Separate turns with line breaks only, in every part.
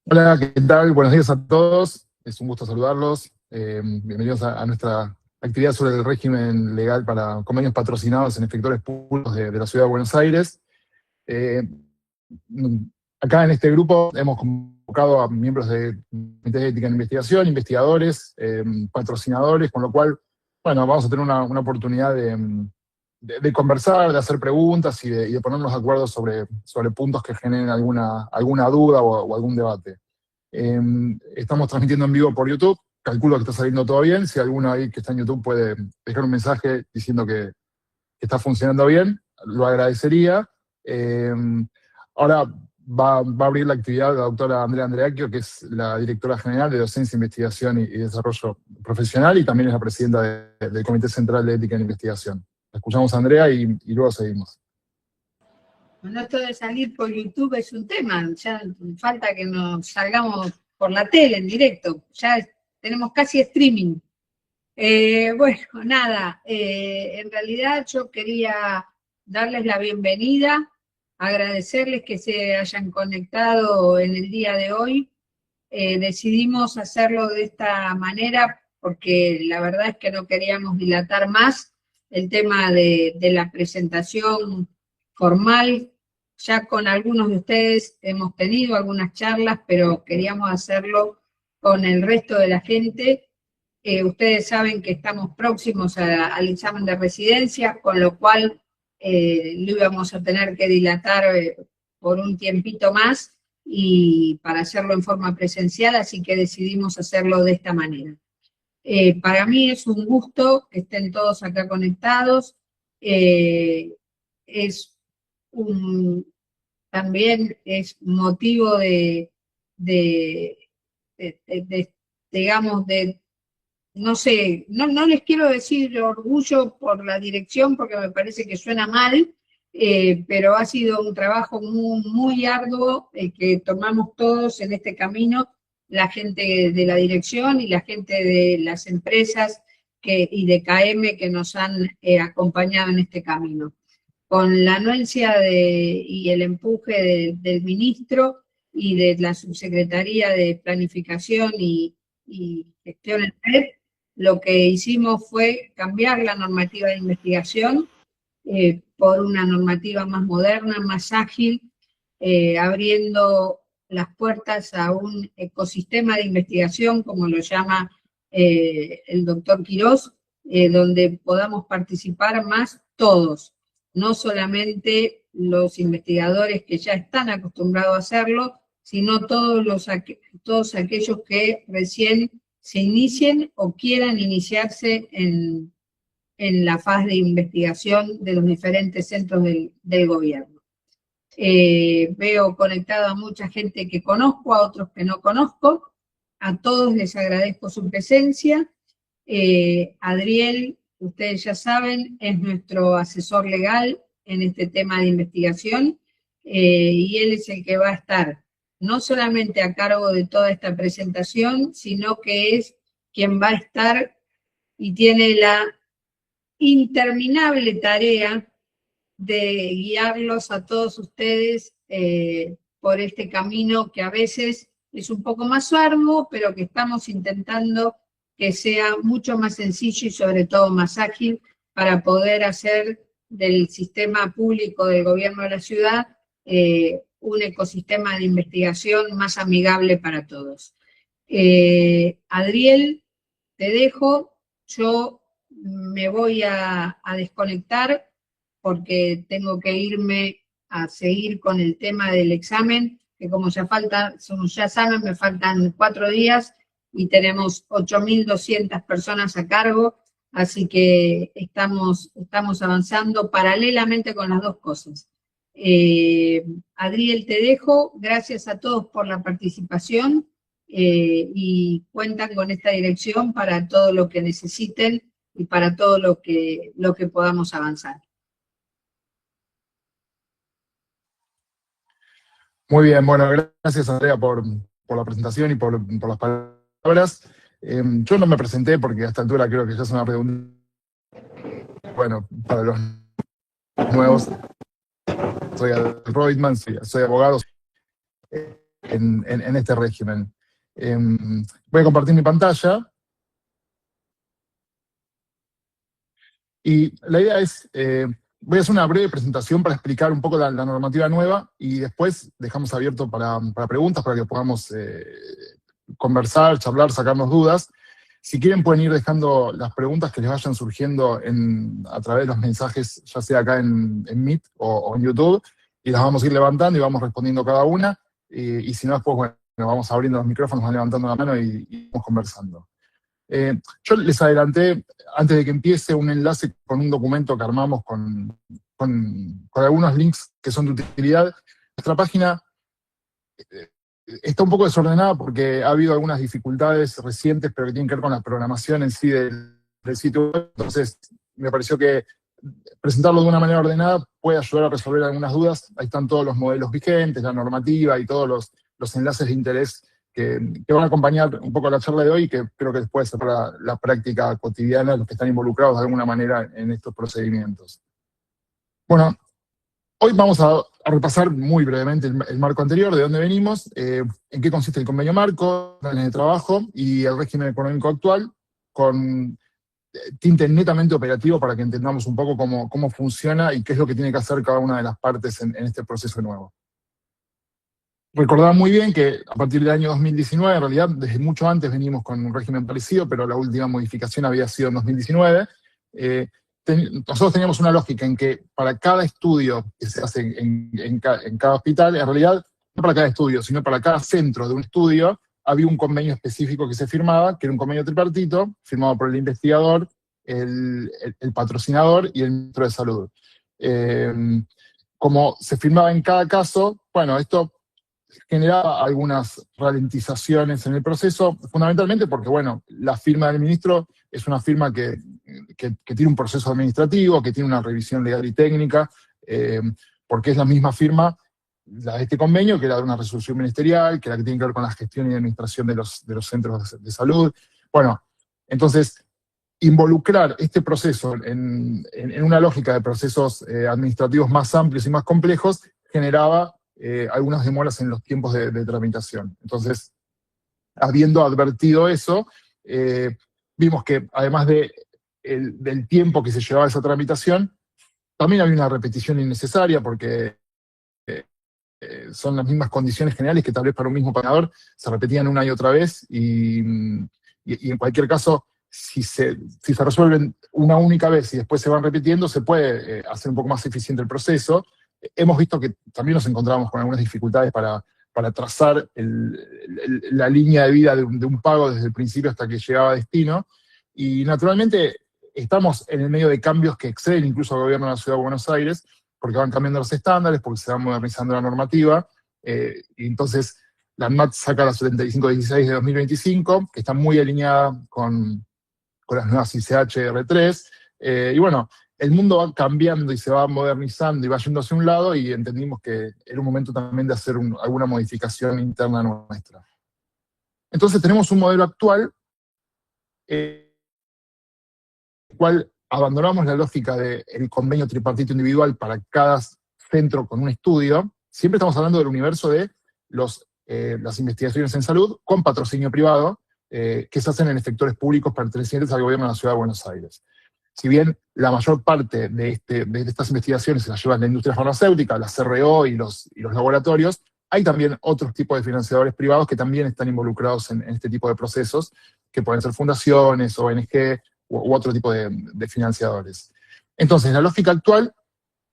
Hola, ¿qué tal? Buenos días a todos. Es un gusto saludarlos. Bienvenidos a nuestra actividad sobre el régimen legal para convenios patrocinados en efectores públicos de la Ciudad de Buenos Aires. Eh, Acá en este grupo hemos convocado a miembros de comités de ética en investigación, investigadores, patrocinadores, con lo cual, bueno, vamos a tener una oportunidad de conversar, de hacer preguntas y de ponernos de acuerdo sobre puntos que generen alguna duda o algún debate. Estamos transmitiendo en vivo por YouTube. Calculo que está saliendo todo bien. Si alguno ahí que está en YouTube puede dejar un mensaje diciendo que está funcionando bien, lo agradecería. Eh, Ahora va a abrir la actividad la doctora Andrea Andreacchio, que es la directora general de Docencia, Investigación y Desarrollo Profesional, y también es la presidenta del Comité Central de Ética en Investigación. Escuchamos a Andrea y luego seguimos.
Bueno, esto de salir por YouTube es un tema, ya falta que nos salgamos por la tele en directo, ya tenemos casi streaming. Bueno, nada, en realidad yo quería darles la bienvenida, agradecerles que se hayan conectado en el día de hoy. Decidimos hacerlo de esta manera porque la verdad es que no queríamos dilatar más el tema de la presentación formal. Ya con algunos de ustedes hemos tenido algunas charlas, pero queríamos hacerlo con el resto de la gente. Ustedes saben que estamos próximos al examen de residencia, con lo cual lo íbamos a tener que dilatar por un tiempito más y para hacerlo en forma presencial, así que decidimos hacerlo de esta manera. Para mí es un gusto que estén todos acá conectados. Es también es motivo de digamos, no sé, no les quiero decir orgullo por la dirección porque me parece que suena mal, pero ha sido un trabajo muy arduo que tomamos todos en este camino, la gente de la dirección y la gente de las empresas y de KM que nos han acompañado en este camino. Con la anuencia y el empuje del ministro y de la Subsecretaría de Planificación y Gestión en Red, lo que hicimos fue cambiar la normativa de investigación por una normativa más moderna, más ágil, abriendo las puertas a un ecosistema de investigación, como lo llama el doctor Quirós, donde podamos participar más todos, no solamente los investigadores que ya están acostumbrados a hacerlo, sino todos aquellos que recién se inicien o quieran iniciarse en la fase de investigación de los diferentes centros del gobierno. Veo conectada a mucha gente que conozco, a otros que no conozco. A todos les agradezco su presencia. Adriel, ustedes ya saben, es nuestro asesor legal en este tema de investigación y él es el que va a estar no solamente a cargo de toda esta presentación, sino que es quien va a estar y tiene la interminable tarea de guiarlos a todos ustedes por este camino que a veces es un poco más arduo, pero que estamos intentando que sea mucho más sencillo y sobre todo más ágil para poder hacer del sistema público del gobierno de la ciudad un ecosistema de investigación más amigable para todos. Adriel, te dejo, yo me voy a desconectar porque tengo que irme a seguir con el tema del examen, que como ya saben, me faltan 4 días y tenemos 8.200 personas a cargo, así que estamos avanzando paralelamente con las dos cosas. Adriel, te dejo, gracias a todos por la participación y cuentan con esta dirección para todo lo que necesiten y para todo lo que podamos avanzar.
Muy bien, bueno, gracias Andrea por la presentación y por las palabras. Yo no me presenté porque a esta altura creo que ya es una pregunta. Bueno, para los nuevos, soy Adriel Reutemann, soy abogado. en este régimen. Voy a compartir mi pantalla. Y la idea es, voy a hacer una breve presentación para explicar un poco la normativa nueva y después dejamos abierto para preguntas, para que podamos conversar, charlar, sacarnos dudas. Si quieren pueden ir dejando las preguntas que les vayan surgiendo a través de los mensajes, ya sea acá en Meet o en YouTube, y las vamos a ir levantando y vamos respondiendo cada una, y si no después, bueno, vamos abriendo los micrófonos, van levantando la mano y vamos conversando. Yo les adelanté, antes de que empiece, un enlace con un documento que armamos con algunos links que son de utilidad. Nuestra página está un poco desordenada porque ha habido algunas dificultades recientes, pero que tienen que ver con la programación en sí del sitio web. Entonces, me pareció que presentarlo de una manera ordenada puede ayudar a resolver algunas dudas. Ahí están todos los modelos vigentes, la normativa y todos los enlaces de interés que van a acompañar un poco la charla de hoy y que creo que puede ser para la práctica cotidiana de los que están involucrados de alguna manera en estos procedimientos. Bueno, hoy vamos a repasar muy brevemente el marco anterior, de dónde venimos, en qué consiste el convenio marco, planes de trabajo y el régimen económico actual, con tinte netamente operativo para que entendamos un poco cómo funciona y qué es lo que tiene que hacer cada una de las partes en este proceso nuevo. Recordaba muy bien que a partir del año 2019, en realidad desde mucho antes venimos con un régimen parecido, pero la última modificación había sido en 2019. Nosotros teníamos una lógica en que para cada estudio que se hace en cada hospital, en realidad no para cada estudio, sino para cada centro de un estudio, había un convenio específico que se firmaba, que era un convenio tripartito, firmado por el investigador, el patrocinador y el ministro de Salud. Como se firmaba en cada caso, bueno, esto generaba algunas ralentizaciones en el proceso, fundamentalmente porque, bueno, la firma del ministro es una firma que tiene un proceso administrativo, que tiene una revisión legal y técnica, porque es la misma firma, la de este convenio, que era de una resolución ministerial, que era la que tiene que ver con la gestión y administración de los centros de salud. Bueno, entonces, involucrar este proceso en una lógica de procesos administrativos más amplios y más complejos generaba algunas demoras en los tiempos de tramitación. Entonces, habiendo advertido eso, vimos que además del tiempo que se llevaba esa tramitación, también había una repetición innecesaria porque son las mismas condiciones generales que tal vez para un mismo pagador se repetían una y otra vez y en cualquier caso, si se resuelven una única vez y después se van repitiendo, se puede hacer un poco más eficiente el proceso. Hemos visto que también nos encontramos con algunas dificultades para trazar la línea de vida de un pago desde el principio hasta que llegaba a destino, y naturalmente estamos en el medio de cambios que exceden incluso al gobierno de la Ciudad de Buenos Aires, porque van cambiando los estándares, porque se va modernizando la normativa, y entonces la ANMAT saca la 7516 de 2025, que está muy alineada con las nuevas ICH R3, y bueno, el mundo va cambiando y se va modernizando y va yendo hacia un lado, y entendimos que era un momento también de hacer alguna modificación interna nuestra. Entonces tenemos un modelo actual, el cual abandonamos la lógica del convenio tripartito individual para cada centro con un estudio. Siempre estamos hablando del universo de las investigaciones en salud con patrocinio privado, que se hacen en efectores públicos pertenecientes al gobierno de la Ciudad de Buenos Aires. Si bien la mayor parte de estas investigaciones se las lleva la industria farmacéutica, la CRO y los laboratorios, hay también otros tipos de financiadores privados que también están involucrados en este tipo de procesos, que pueden ser fundaciones, ONG u otro tipo de financiadores. Entonces, la lógica actual,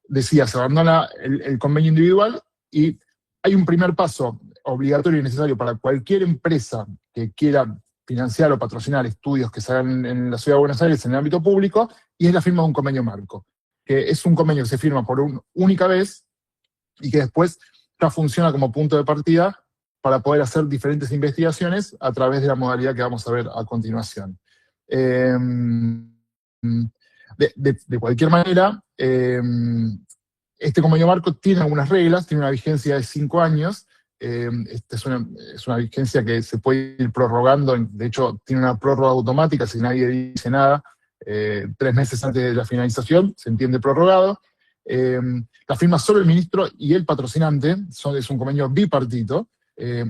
decía, se abandona el convenio individual y hay un primer paso obligatorio y necesario para cualquier empresa que quiera financiar o patrocinar estudios que se hagan en la Ciudad de Buenos Aires en el ámbito público, y es la firma de un convenio marco, que es un convenio que se firma por una única vez y que después ya funciona como punto de partida para poder hacer diferentes investigaciones a través de la modalidad que vamos a ver a continuación. De cualquier manera, este convenio marco tiene algunas reglas, tiene una vigencia de 5 años, esta es una vigencia que se puede ir prorrogando, de hecho tiene una prórroga automática, si nadie dice nada, 3 meses antes de la finalización, se entiende prorrogado. La firma solo el ministro y el patrocinante, es un convenio bipartito,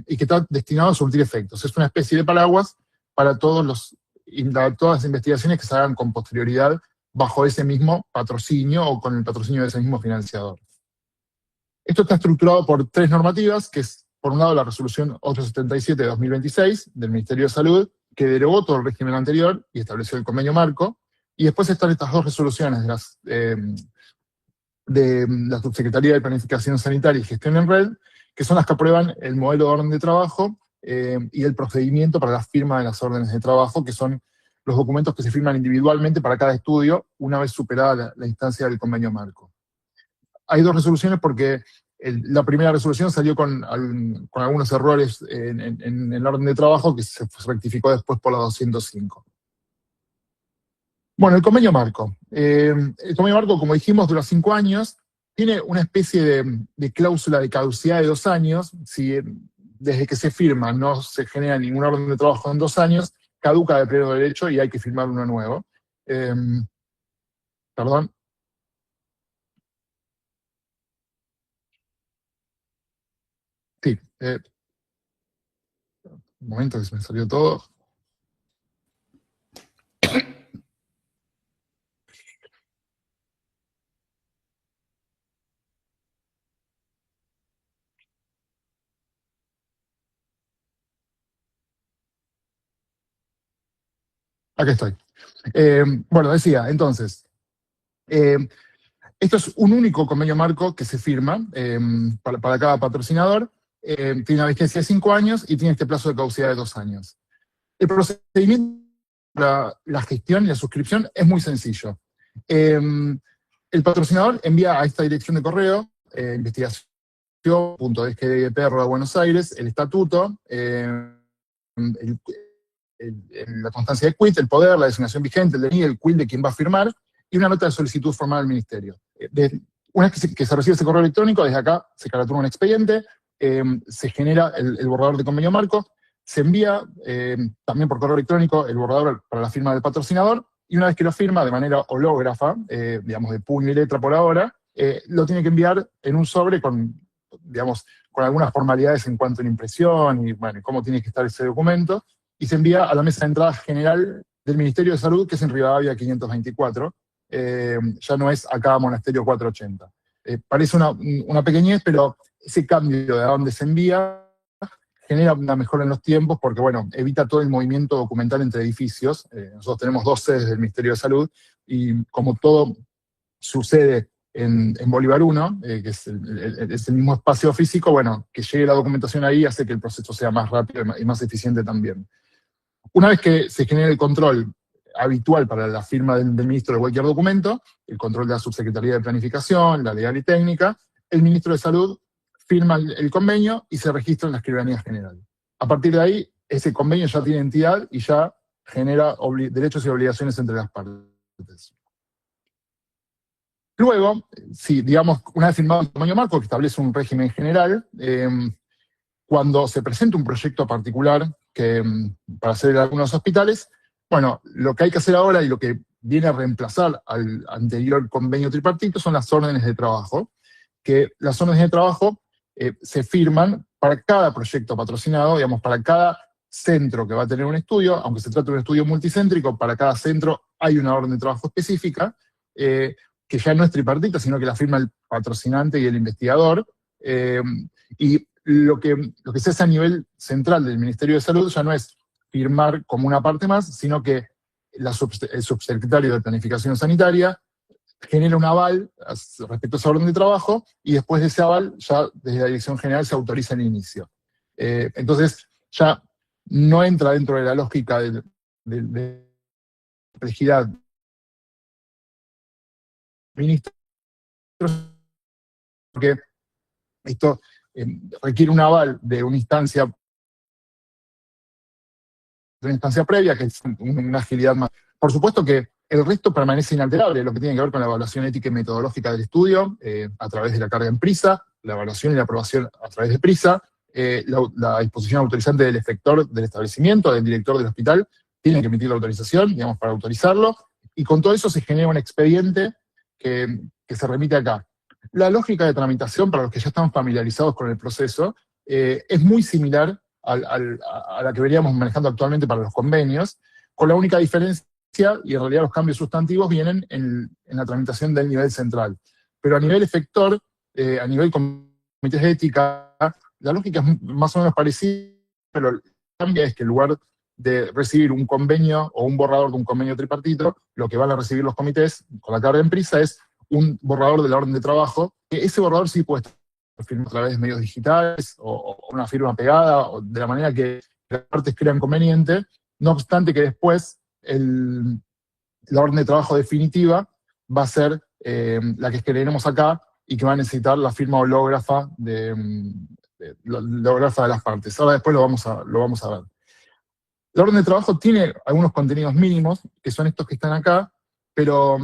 y que está destinado a surtir efectos. Es una especie de paraguas para todas las investigaciones que se hagan con posterioridad bajo ese mismo patrocinio o con el patrocinio de ese mismo financiador. Esto está estructurado por 3 normativas, que es, por un lado, la resolución 877 de 2026 del Ministerio de Salud, que derogó todo el régimen anterior y estableció el convenio marco, y después están estas 2 resoluciones de la Subsecretaría de Planificación Sanitaria y Gestión en Red, que son las que aprueban el modelo de orden de trabajo y el procedimiento para la firma de las órdenes de trabajo, que son los documentos que se firman individualmente para cada estudio, una vez superada la instancia del convenio marco. Hay 2 resoluciones porque la primera resolución salió con algunos errores en el orden de trabajo que se rectificó después por la 205. Bueno, el convenio marco. El convenio marco, como dijimos, dura 5 años, tiene una especie de cláusula de caducidad de 2 años. Si desde que se firma no se genera ningún orden de trabajo en 2 años, caduca de pleno derecho y hay que firmar uno nuevo. Perdón. Sí. Un momento que se me salió todo. Aquí estoy. Bueno, decía, entonces, esto es un único convenio marco que se firma para cada patrocinador, tiene una vigencia de 5 años y tiene este plazo de caducidad de 2 años. El procedimiento para la gestión y la suscripción es muy sencillo. El patrocinador envía a esta dirección de correo, investigación.sgdp@ Buenos Aires, el estatuto, la constancia de quit, el poder, la designación vigente, el DNI, el quit de quien va a firmar, y una nota de solicitud formal al ministerio. Una vez que se recibe ese correo electrónico, desde acá se caratura un expediente, se genera el borrador de convenio marco, se envía también por correo electrónico el borrador para la firma del patrocinador, y una vez que lo firma de manera hológrafa, digamos de puño y letra por ahora, lo tiene que enviar en un sobre con algunas formalidades en cuanto a la impresión y bueno, cómo tiene que estar ese documento, y se envía a la mesa de entrada general del Ministerio de Salud, que es en Rivadavia 524, ya no es acá Monasterio 480. Parece una pequeñez, pero ese cambio de a dónde se envía genera una mejora en los tiempos porque, bueno, evita todo el movimiento documental entre edificios. Nosotros tenemos 2 sedes del Ministerio de Salud y como todo sucede en Bolívar 1, que es el mismo espacio físico, bueno, que llegue la documentación ahí hace que el proceso sea más rápido y más eficiente también. Una vez que se genera el control habitual para la firma del ministro de cualquier documento, el control de la Subsecretaría de Planificación, la legal y técnica, el ministro de Salud firma el convenio y se registra en la Escribanía General. A partir de ahí, ese convenio ya tiene entidad y ya genera derechos y obligaciones entre las partes. Luego, si digamos, una vez firmado el convenio marco que establece un régimen general, cuando se presenta un proyecto particular para hacer en algunos hospitales, bueno, lo que hay que hacer ahora y lo que viene a reemplazar al anterior convenio tripartito son las órdenes de trabajo, que las órdenes de trabajo se firman para cada proyecto patrocinado, digamos, para cada centro que va a tener un estudio, aunque se trate de un estudio multicéntrico, para cada centro hay una orden de trabajo específica, que ya no es tripartita, sino que la firma el patrocinante y el investigador, y lo que se hace a nivel central del Ministerio de Salud ya no es firmar como una parte más, sino que el subsecretario de Planificación Sanitaria genera un aval respecto a esa orden de trabajo y después de ese aval ya desde la Dirección General se autoriza el inicio. Entonces ya no entra dentro de la lógica de complejidad ministro, porque esto requiere un aval de una instancia previa, que es una agilidad más. Por supuesto que el resto permanece inalterable, lo que tiene que ver con la evaluación ética y metodológica del estudio, a través de la carga en PRISA, la evaluación y la aprobación a través de PRISA, la disposición autorizante del efector del establecimiento, del director del hospital, tiene que emitir la autorización, digamos, para autorizarlo, y con todo eso se genera un expediente que se remite acá. La lógica de tramitación, para los que ya están familiarizados con el proceso, es muy similar a la que veríamos manejando actualmente para los convenios, con la única diferencia, y en realidad los cambios sustantivos vienen en la tramitación del nivel central. Pero a nivel efector, a nivel comités de ética, la lógica es más o menos parecida, pero lo que cambia es que en lugar de recibir un convenio o un borrador de un convenio tripartito, lo que van a recibir los comités con la carga en prisa es un borrador de la orden de trabajo, que ese borrador sí puede estar firmado a través de medios digitales o una firma pegada, o de la manera que las partes crean conveniente, no obstante que después la orden de trabajo definitiva va a ser la que generemos acá y que va a necesitar la firma hológrafa de las partes. Ahora después lo vamos a ver. La orden de trabajo tiene algunos contenidos mínimos, que son estos que están acá, pero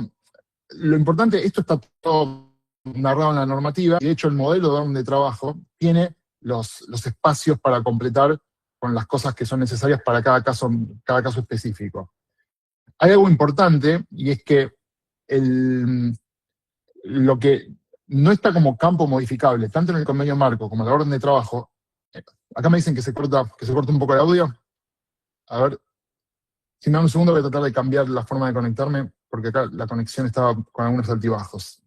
lo importante, esto está todo narrado en la normativa, y de hecho el modelo de orden de trabajo tiene los espacios para completar con las cosas que son necesarias para cada caso específico. Hay algo importante, y es que lo que no está como campo modificable, tanto en el convenio marco como en la orden de trabajo, acá me dicen que se corta un poco el audio. A ver, si me dan un segundo voy a tratar de cambiar la forma de conectarme, porque acá la conexión estaba con algunos altibajos.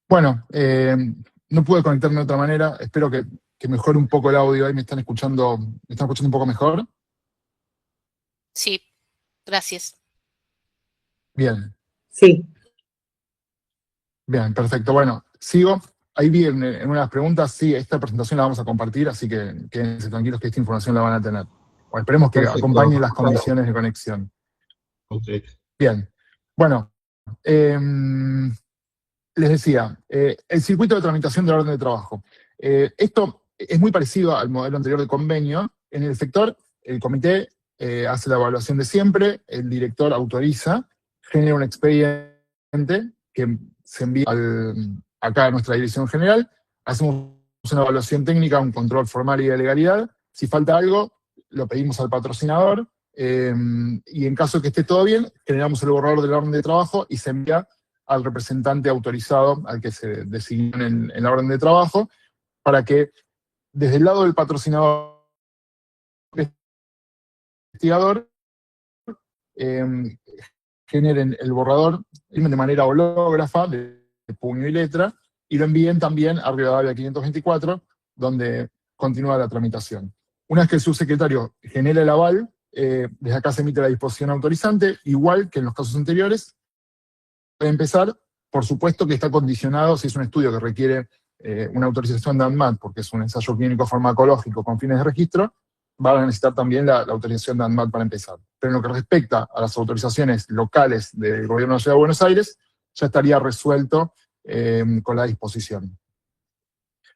Bueno, no pude conectarme de otra manera, espero que mejore un poco el audio. Ahí me están escuchando un poco mejor.
Sí, gracias.
Bien.
Sí.
Bien, perfecto. Bueno, sigo. Ahí vi en una de las preguntas, sí, esta presentación la vamos a compartir, así que quédense tranquilos que esta información la van a tener. Bueno, esperemos que
Perfecto.
acompañe las condiciones de conexión.
Okay.
Bien. Bueno, les decía, el circuito de tramitación de la orden de trabajo. Esto es muy parecido al modelo anterior de convenio. En el sector, el comité hace la evaluación de siempre, el director autoriza, genera un expediente que se envía acá a nuestra dirección general, hacemos una evaluación técnica, un control formal y de legalidad. Si falta algo, lo pedimos al patrocinador, y en caso de que esté todo bien, generamos el borrador de la orden de trabajo y se envía al representante autorizado, al que se designó en la orden de trabajo, para que desde el lado del patrocinador investigador generen el borrador de manera hológrafa, de puño y letra, y lo envíen también a Rivadavia 524, donde continúa la tramitación. Una vez que el subsecretario genera el aval, desde acá se emite la disposición autorizante, igual que en los casos anteriores. Puede empezar, por supuesto que está condicionado, si es un estudio que requiere una autorización de ANMAT, porque es un ensayo clínico farmacológico con fines de registro, van a necesitar también la autorización de ANMAT para empezar. Pero en lo que respecta a las autorizaciones locales del Gobierno de la Ciudad de Buenos Aires, ya estaría resuelto con la disposición.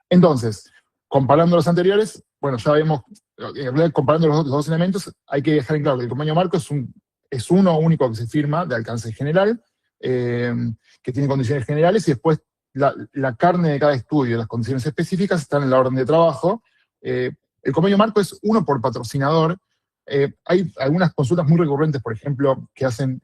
Entonces, comparando los anteriores, bueno, ya vemos, en realidad, comparando los dos elementos, hay que dejar en claro que el convenio marco es uno único que se firma, de alcance general, que tiene condiciones generales, y después la carne de cada estudio, las condiciones específicas, están en la orden de trabajo. El convenio marco es uno por patrocinador. Hay algunas consultas muy recurrentes, por ejemplo, que hacen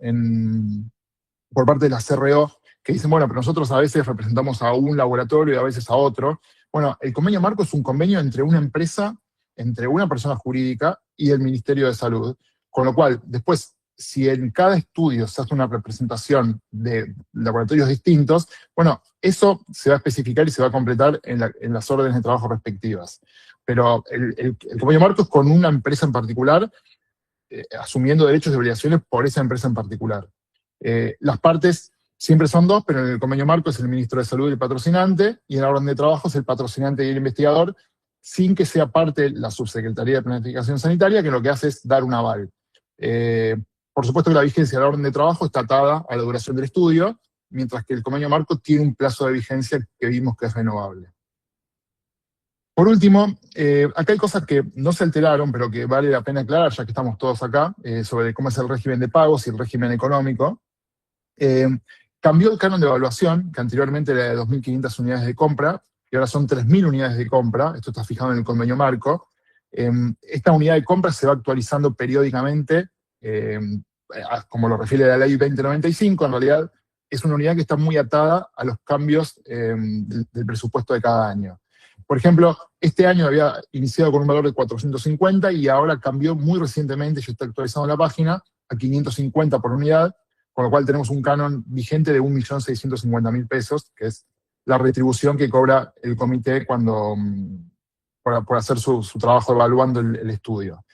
por parte de la CRO, que dicen, bueno, pero nosotros a veces representamos a un laboratorio y a veces a otro. Bueno, el convenio marco es un convenio entre una empresa, entre una persona jurídica y el Ministerio de Salud, con lo cual, después, si en cada estudio se hace una representación de laboratorios distintos, bueno, eso se va a especificar y se va a completar en las órdenes de trabajo respectivas. Pero el convenio marco es con una empresa en particular, asumiendo derechos y obligaciones por esa empresa en particular. Las partes siempre son dos, pero en el convenio marco es el ministro de Salud y el patrocinante, y en la orden de trabajo es el patrocinante y el investigador, sin que sea parte la Subsecretaría de Planificación Sanitaria, que lo que hace es dar un aval. Por supuesto que la vigencia de la orden de trabajo está atada a la duración del estudio, mientras que el convenio marco tiene un plazo de vigencia que vimos que es renovable. Por último, acá hay cosas que no se alteraron, pero que vale la pena aclarar, ya que estamos todos acá, sobre cómo es el régimen de pagos y el régimen económico. Cambió el canon de evaluación, que anteriormente era de 2.500 unidades de compra, y ahora son 3.000 unidades de compra. Esto está fijado en el convenio marco. Esta unidad de compra se va actualizando periódicamente, como lo refiere la ley 2095. En realidad es una unidad que está muy atada a los cambios del presupuesto de cada año. Por ejemplo, este año había iniciado con un valor de 450 y ahora cambió muy recientemente, ya está actualizado en la página, a 550 por unidad, con lo cual tenemos un canon vigente de 1.650.000 pesos, que es la retribución que cobra el comité por hacer su trabajo evaluando el estudio.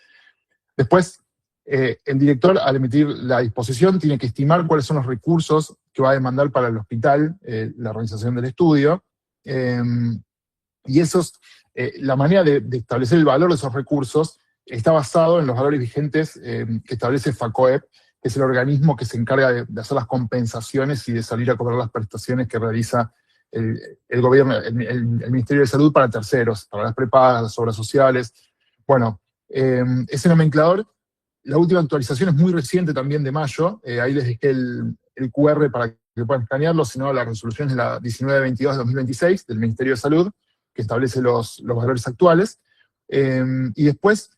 Después, el director, al emitir la disposición, tiene que estimar cuáles son los recursos que va a demandar para el hospital la realización del estudio, y la manera de establecer el valor de esos recursos está basado en los valores vigentes que establece FACOEP, que es el organismo que se encarga de hacer las compensaciones y de salir a cobrar las prestaciones que realiza el gobierno, el Ministerio de Salud para terceros, para las prepagas, las obras sociales. Bueno, ese nomenclador, la última actualización es muy reciente también, de mayo. Ahí les dejé el QR para que puedan escanearlo, sino la resolución es la 1922 de 2026 del Ministerio de Salud, que establece los valores actuales. Y después,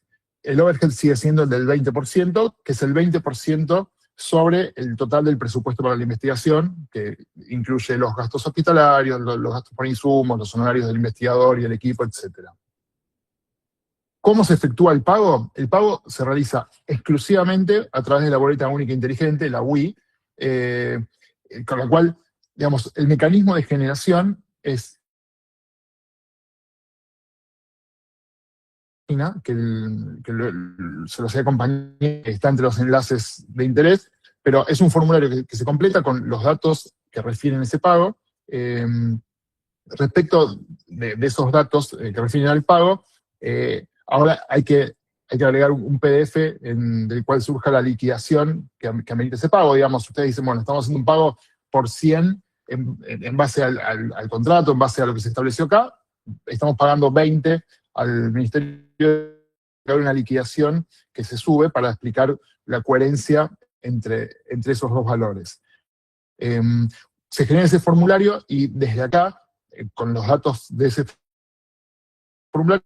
el overhead sigue siendo el del 20%, que es el 20% sobre el total del presupuesto para la investigación, que incluye los gastos hospitalarios, los gastos por insumos, los honorarios del investigador y el equipo, etc. ¿Cómo se efectúa el pago? El pago se realiza exclusivamente a través de la boleta única inteligente, la UI, con la cual, digamos, el mecanismo de generación es que se los acompañe, está entre los enlaces de interés, pero es un formulario que se completa con los datos que refieren ese pago. Respecto de esos datos que refieren al pago, ahora hay que agregar un PDF del cual surja la liquidación que amerita ese pago. Digamos, ustedes dicen, bueno, estamos haciendo un pago por 100 en base al contrato, en base a lo que se estableció acá, estamos pagando 20 al Ministerio, de una liquidación que se sube para explicar la coherencia entre esos dos valores. Se genera ese formulario y desde acá, con los datos de ese formulario,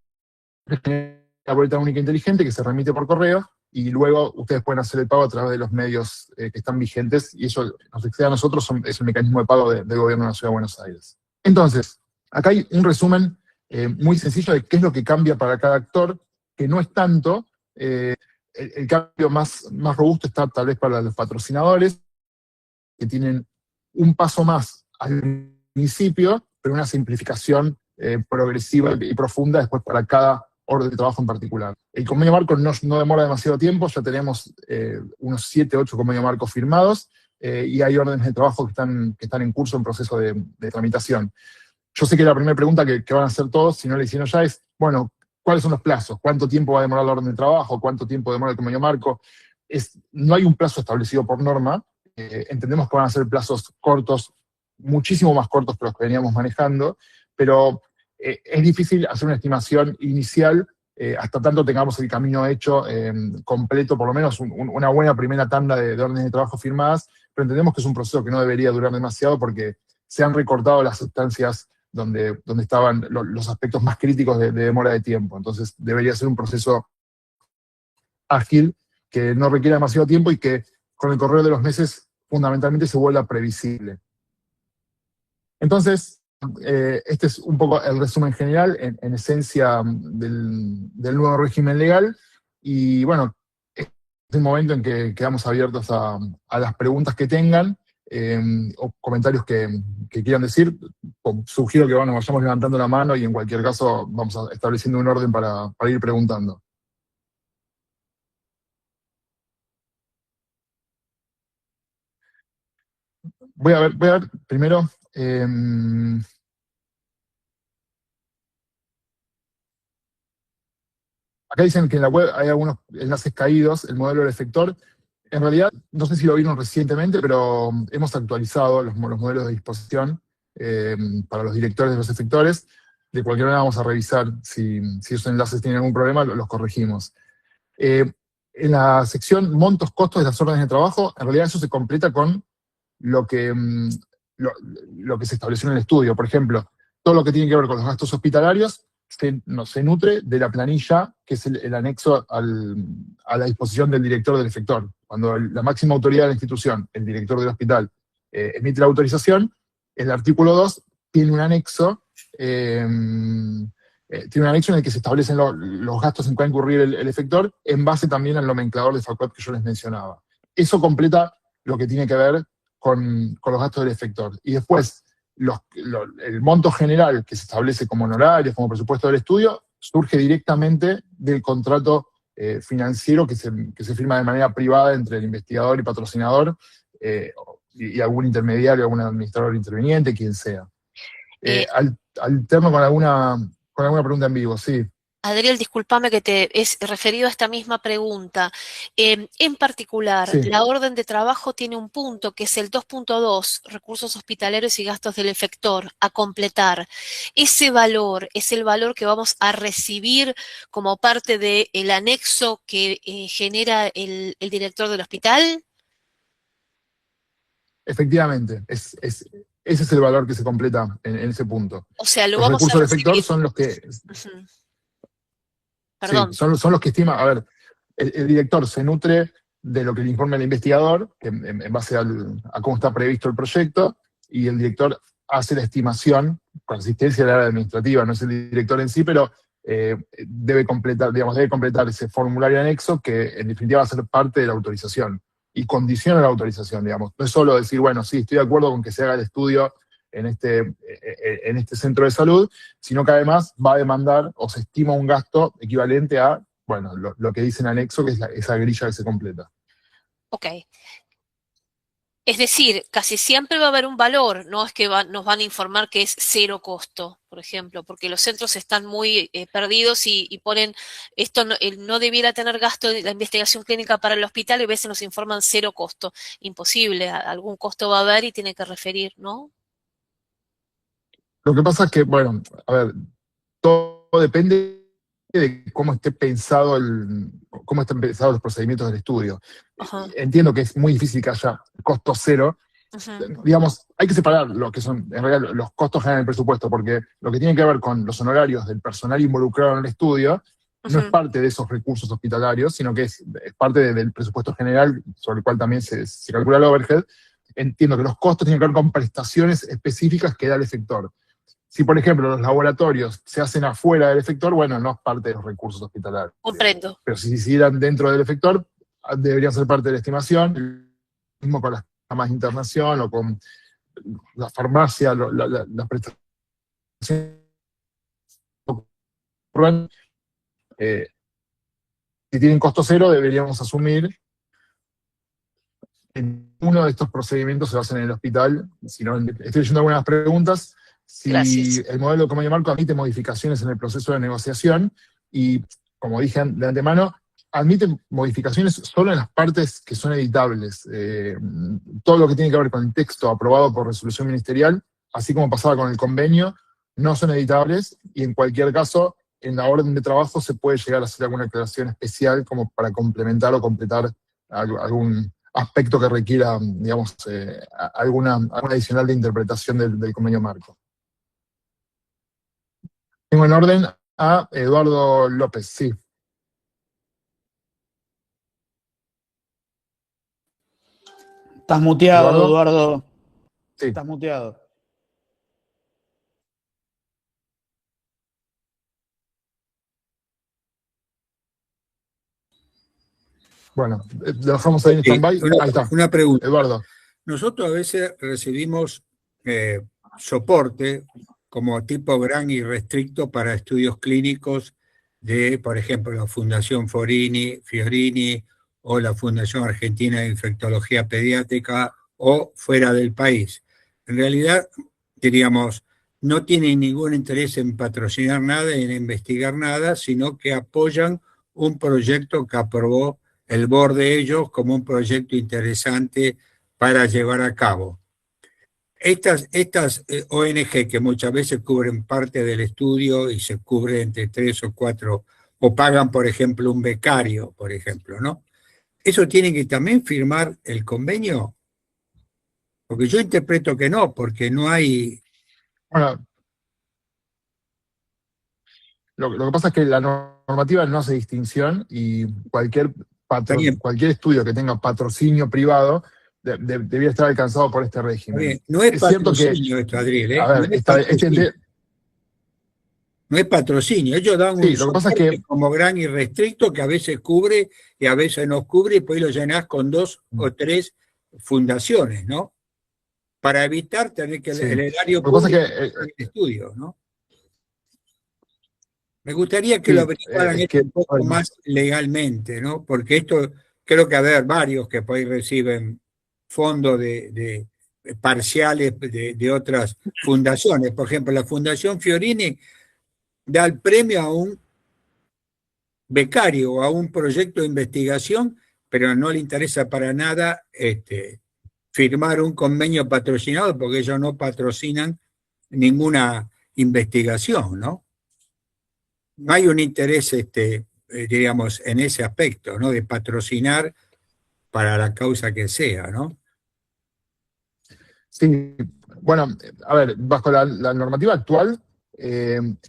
se genera la boleta única inteligente que se remite por correo, y luego ustedes pueden hacer el pago a través de los medios que están vigentes, y eso nos excede a nosotros, es el mecanismo de pago del gobierno de la Ciudad de Buenos Aires. Entonces, acá hay un resumen muy sencillo de qué es lo que cambia para cada actor, que no es tanto. El cambio más robusto está tal vez para los patrocinadores, que tienen un paso más al principio, pero una simplificación progresiva y profunda después para cada orden de trabajo en particular. El convenio marco no demora demasiado tiempo, ya tenemos unos 7, 8 convenios marcos firmados, y hay órdenes de trabajo que están en curso, en proceso de tramitación. Yo sé que la primera pregunta que van a hacer todos, si no la hicieron ya, es, bueno, ¿cuáles son los plazos? ¿Cuánto tiempo va a demorar la orden de trabajo? ¿Cuánto tiempo demora el convenio marco? No hay un plazo establecido por norma. Entendemos que van a ser plazos cortos, muchísimo más cortos que los que veníamos manejando, pero es difícil hacer una estimación inicial hasta tanto tengamos el camino hecho completo, por lo menos una buena primera tanda de órdenes de trabajo firmadas, pero entendemos que es un proceso que no debería durar demasiado porque se han recortado las instancias donde estaban los aspectos más críticos de demora de tiempo. Entonces debería ser un proceso ágil, que no requiera demasiado tiempo y que con el correr de los meses fundamentalmente se vuelva previsible. Entonces, este es un poco el resumen general, en esencia, del nuevo régimen legal. Y bueno, es el momento en que quedamos abiertos a las preguntas que tengan, o comentarios que quieran decir. Sugiero que nos vayamos levantando la mano y en cualquier caso vamos estableciendo un orden para ir preguntando. Voy a ver primero. Acá dicen que en la web hay algunos enlaces caídos, el modelo del efector. En realidad, no sé si lo vieron recientemente, pero hemos actualizado los modelos de disposición para los directores de los efectores. De cualquier manera vamos a revisar si esos enlaces tienen algún problema, los corregimos. En la sección montos, costos de las órdenes de trabajo, en realidad eso se completa con lo que se estableció en el estudio. Por ejemplo, todo lo que tiene que ver con los gastos hospitalarios se nutre de la planilla, que es el anexo a la disposición del director del efector. Cuando la máxima autoridad de la institución, el director del hospital, emite la autorización, el artículo 2 tiene un anexo, en el que se establecen los gastos en que va a incurrir el efector, en base también al nomenclador de FACOT que yo les mencionaba. Eso completa lo que tiene que ver con los gastos del efector. Y después, el monto general que se establece como honorarios, como presupuesto del estudio, surge directamente del contrato financiero que se firma de manera privada entre el investigador y patrocinador, y algún intermediario, algún administrador interviniente, quien sea. Alterno con alguna pregunta en vivo, sí.
Adriel, discúlpame que te es referido a esta misma pregunta. En particular,
Sí.
la orden de trabajo tiene un punto que es el 2.2, recursos hospitalarios y gastos del efector, a completar. ¿Ese valor es el valor que vamos a recibir como parte del anexo que genera el director del hospital?
Efectivamente, ese es el valor que se completa en ese punto.
O sea, lo
Los
vamos a
recursos del efector
recibir.
son los que...
Ujú. Perdón.
Sí, son los que estima. A ver, el director se nutre de lo que le informa el investigador, en base a cómo está previsto el proyecto, y el director hace la estimación con asistencia del área administrativa, no es el director en sí, pero debe completar ese formulario anexo que en definitiva va a ser parte de la autorización y condiciona la autorización, digamos. No es solo decir, bueno, sí, estoy de acuerdo con que se haga el estudio en este centro de salud, sino que además va a demandar o se estima un gasto equivalente a, bueno, lo que dice en anexo, que es esa grilla que se completa.
Ok. Es decir, casi siempre va a haber un valor, no es que nos van a informar que es cero costo, por ejemplo, porque los centros están muy perdidos y ponen, esto no debiera tener gasto de la investigación clínica para el hospital y a veces nos informan cero costo. Imposible, algún costo va a haber y tiene que referir, ¿no?
Lo que pasa es que, bueno, a ver, todo depende de cómo estén pensados los procedimientos del estudio.
Ajá.
Entiendo que es muy difícil que haya costo cero.
Uh-huh.
Digamos, hay que separar lo que son, en realidad, los costos generan el presupuesto, porque lo que tiene que ver con los honorarios del personal involucrado en el estudio no es parte de esos recursos hospitalarios, sino que es parte del presupuesto general, sobre el cual también se calcula el overhead. Entiendo que los costos tienen que ver con prestaciones específicas que da el efector. Si, por ejemplo, los laboratorios se hacen afuera del efector, bueno, no es parte de los recursos hospitalarios.
Comprendo.
Pero si se hicieran dentro del efector, deberían ser parte de la estimación, lo mismo con las camas de internación o con la farmacia, las prestaciones. Si tienen costo cero, deberíamos asumir en uno de estos procedimientos se basan en el hospital. Si no, estoy leyendo algunas preguntas. Si
Gracias.
el modelo de convenio marco admite modificaciones en el proceso de negociación, y como dije de antemano, admiten modificaciones solo en las partes que son editables. Todo lo que tiene que ver con el texto aprobado por resolución ministerial, así como pasaba con el convenio, no son editables, y en cualquier caso, en la orden de trabajo se puede llegar a hacer alguna aclaración especial como para complementar o completar algún aspecto que requiera, digamos, alguna adicional de interpretación del convenio marco. Tengo en orden a Eduardo López, sí.
Estás muteado, Eduardo.
Sí.
Estás muteado.
Bueno, lo dejamos ahí en stand-by. Ahí está.
Una pregunta.
Eduardo.
Nosotros a veces recibimos soporte como tipo gran y restricto para estudios clínicos de, por ejemplo, la Fundación Fiorini o la Fundación Argentina de Infectología Pediátrica o fuera del país. En realidad, diríamos, no tienen ningún interés en patrocinar nada, en investigar nada, sino que apoyan un proyecto que aprobó el board de ellos como un proyecto interesante para llevar a cabo. Estas ONG que muchas veces cubren parte del estudio y se cubre entre 3 o 4, o pagan, por ejemplo, un becario, por ejemplo, ¿no? ¿Eso tiene que también firmar el convenio? Porque yo interpreto que no, porque no hay...
Bueno, lo que pasa es que la normativa no hace distinción y cualquier estudio que tenga patrocinio privado debía estar alcanzado por este régimen.
No es patrocinio esto, Adriel, ¿eh?
A ver,
no es patrocinio, ellos dan un
lo que pasa es que,
como gran y restricto que a veces cubre y a veces no cubre, y después lo llenás con 2 o 3 fundaciones, ¿no? Para evitar tener que el erario público el estudio, ¿no? Me gustaría que lo averiguaran un poco más legalmente, ¿no? Porque esto, creo que haber varios que por ahí reciben fondos de parciales de otras fundaciones. Por ejemplo, la Fundación Fiorini da el premio a un becario o a un proyecto de investigación, pero no le interesa para nada firmar un convenio patrocinado porque ellos no patrocinan ninguna investigación, ¿no? No hay un interés, diríamos, en ese aspecto, ¿no? De patrocinar para la causa que sea, ¿no?
Sí, bueno, a ver, bajo la normativa actual,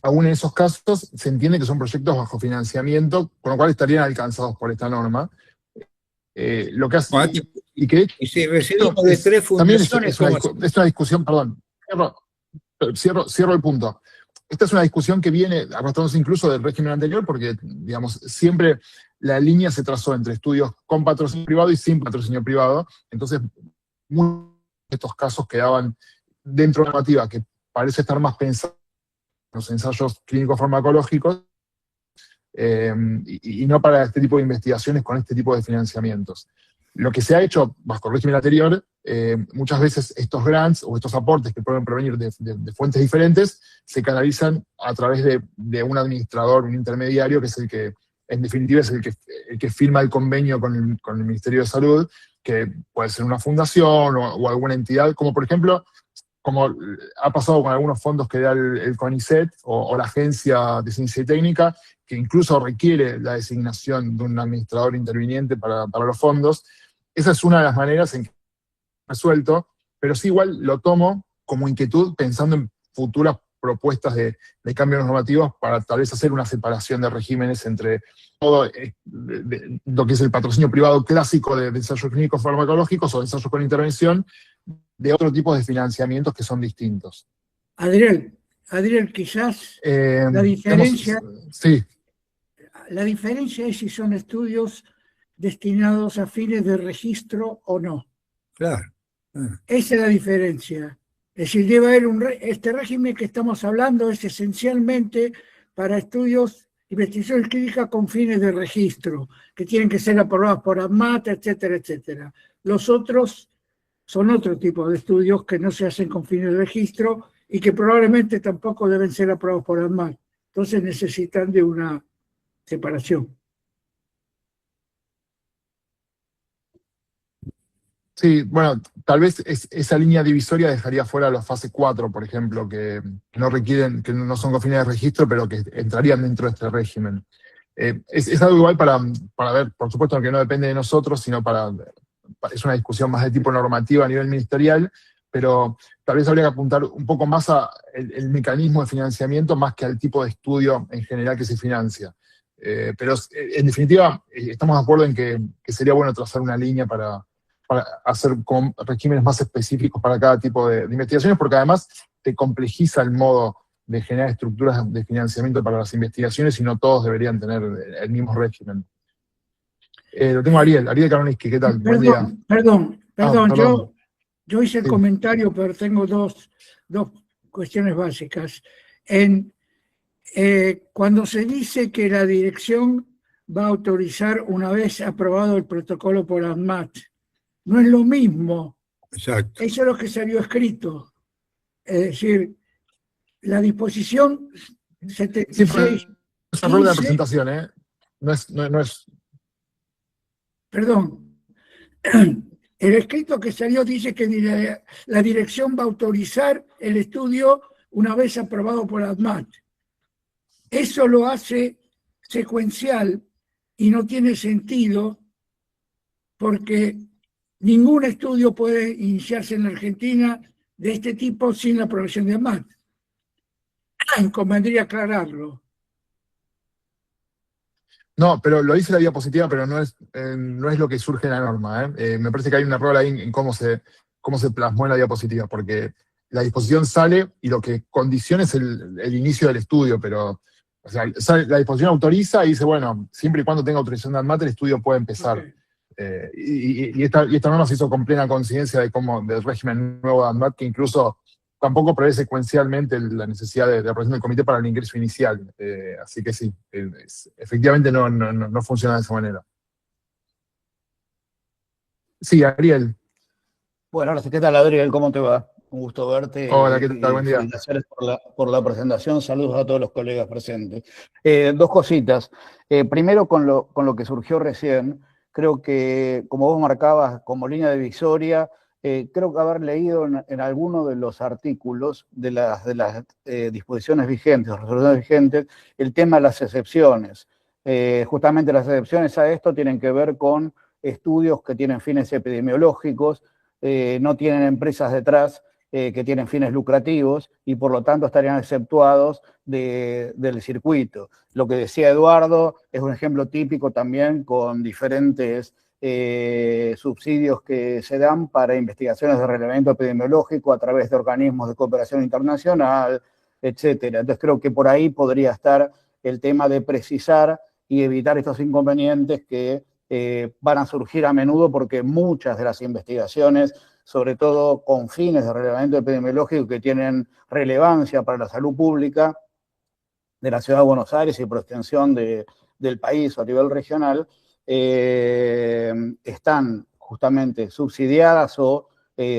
aún en esos casos se entiende que son proyectos bajo financiamiento, con lo cual estarían alcanzados por esta norma. Lo que hace... y que
y si recibimos de 3 fundaciones...
También es una discusión, perdón, cierro el punto. Esta es una discusión que viene arrastrándose incluso del régimen anterior, porque, digamos, siempre la línea se trazó entre estudios con patrocinio privado y sin patrocinio privado. Entonces, muchos de estos casos quedaban dentro de la normativa, que parece estar más pensada en los ensayos clínicos farmacológicos, y no para este tipo de investigaciones con este tipo de financiamientos. Lo que se ha hecho bajo el régimen anterior, muchas veces estos grants o estos aportes que pueden provenir de fuentes diferentes se canalizan a través de un administrador, un intermediario, que es el que, en definitiva, es el que firma el convenio con el Ministerio de Salud, que puede ser una fundación o alguna entidad, como por ejemplo, como ha pasado con algunos fondos que da el CONICET o la Agencia de Ciencia y Técnica, que incluso requiere la designación de un administrador interviniente para los fondos. Esa es una de las maneras en que he resuelto, pero sí igual lo tomo como inquietud pensando en futuras propuestas de cambios normativos para tal vez hacer una separación de regímenes entre todo lo que es el patrocinio privado clásico de ensayos clínicos farmacológicos o ensayos con intervención, de otro tipo de financiamientos que son distintos.
Adriel, quizás la diferencia...
Sí.
La diferencia es si son estudios destinados a fines de registro o no.
Claro.
Esa es la diferencia. Es decir, debe haber este régimen que estamos hablando es esencialmente para estudios, investigaciones clínicas con fines de registro, que tienen que ser aprobados por ANMAT, etcétera, etcétera. Los otros son otro tipo de estudios que no se hacen con fines de registro y que probablemente tampoco deben ser aprobados por ANMAT. Entonces necesitan de una separación.
Sí, bueno, tal vez esa línea divisoria dejaría fuera los fase 4, por ejemplo, que no requieren, que no son con fines de registro, pero que entrarían dentro de este régimen. Es algo igual para ver, por supuesto que no depende de nosotros, sino es una discusión más de tipo normativa a nivel ministerial, pero tal vez habría que apuntar un poco más a el mecanismo de financiamiento más que al tipo de estudio en general que se financia. Pero en definitiva, estamos de acuerdo en que sería bueno trazar una línea para hacer como regímenes más específicos para cada tipo de investigaciones, porque además te complejiza el modo de generar estructuras de financiamiento para las investigaciones y no todos deberían tener el mismo régimen. Lo tengo a Ariel Karoniski, ¿qué tal? Buen día.
Perdón,
perdón.
yo hice el comentario, pero tengo dos cuestiones básicas. Cuando se dice que la dirección va a autorizar una vez aprobado el protocolo por ANMAT, no es lo mismo.
Exacto.
Eso es lo que salió escrito. Es decir, la disposición 76.
Es un error de la presentación, ¿eh? No es.
Perdón. El escrito que salió dice que la dirección va a autorizar el estudio una vez aprobado por ANMAT. Eso lo hace secuencial y no tiene sentido porque ningún estudio puede iniciarse en la Argentina de este tipo sin la aprobación de ANMAT. Convendría aclararlo.
No, pero lo dice la diapositiva, pero no es lo que surge en la norma. Me parece que hay un error ahí en cómo se plasmó en la diapositiva, porque la disposición sale y lo que condiciona es el inicio del estudio, pero o sea, la disposición autoriza y dice, bueno, siempre y cuando tenga autorización de ANMAT, el estudio puede empezar.
Okay.
Y esta norma se hizo con plena conciencia del régimen nuevo de ANMAT, que incluso tampoco prevé secuencialmente la necesidad de aprobación del comité para el ingreso inicial. Así que sí, efectivamente no funciona de esa manera. Sí, Ariel.
Bueno, ahora sí, ¿qué tal, Adriel? ¿Cómo te va? Un gusto verte.
Hola, ¿qué tal? Buen día.
Felicitaciones por la presentación. Saludos a todos los colegas presentes. Dos cositas. Primero, con lo que surgió recién, creo que, como vos marcabas como línea divisoria, creo que haber leído en alguno de los artículos de las disposiciones vigentes, resoluciones vigentes, el tema de las excepciones. Justamente las excepciones a esto tienen que ver con estudios que tienen fines epidemiológicos, no tienen empresas detrás que tienen fines lucrativos y por lo tanto estarían exceptuados del circuito. Lo que decía Eduardo es un ejemplo típico también con diferentes subsidios que se dan para investigaciones de relevamiento epidemiológico a través de organismos de cooperación internacional, etcétera. Entonces creo que por ahí podría estar el tema de precisar y evitar estos inconvenientes que van a surgir a menudo porque muchas de las investigaciones, sobre todo con fines de relevamiento epidemiológico que tienen relevancia para la salud pública de la ciudad de Buenos Aires y por extensión del país o a nivel regional, están justamente subsidiadas o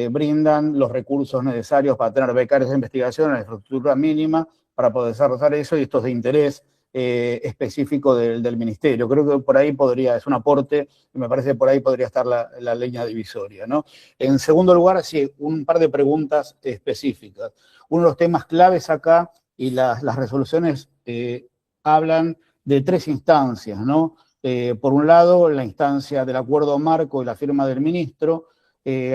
brindan los recursos necesarios para tener becarios de investigación en la infraestructura mínima para poder desarrollar eso, y esto es de interés específico del ministerio. Creo que por ahí es un aporte, y me parece que por ahí podría estar la línea divisoria, ¿no? En segundo lugar, sí, un par de preguntas específicas. Uno de los temas claves acá, y las resoluciones hablan de 3 instancias, ¿no? Por un lado, la instancia del acuerdo marco y la firma del ministro,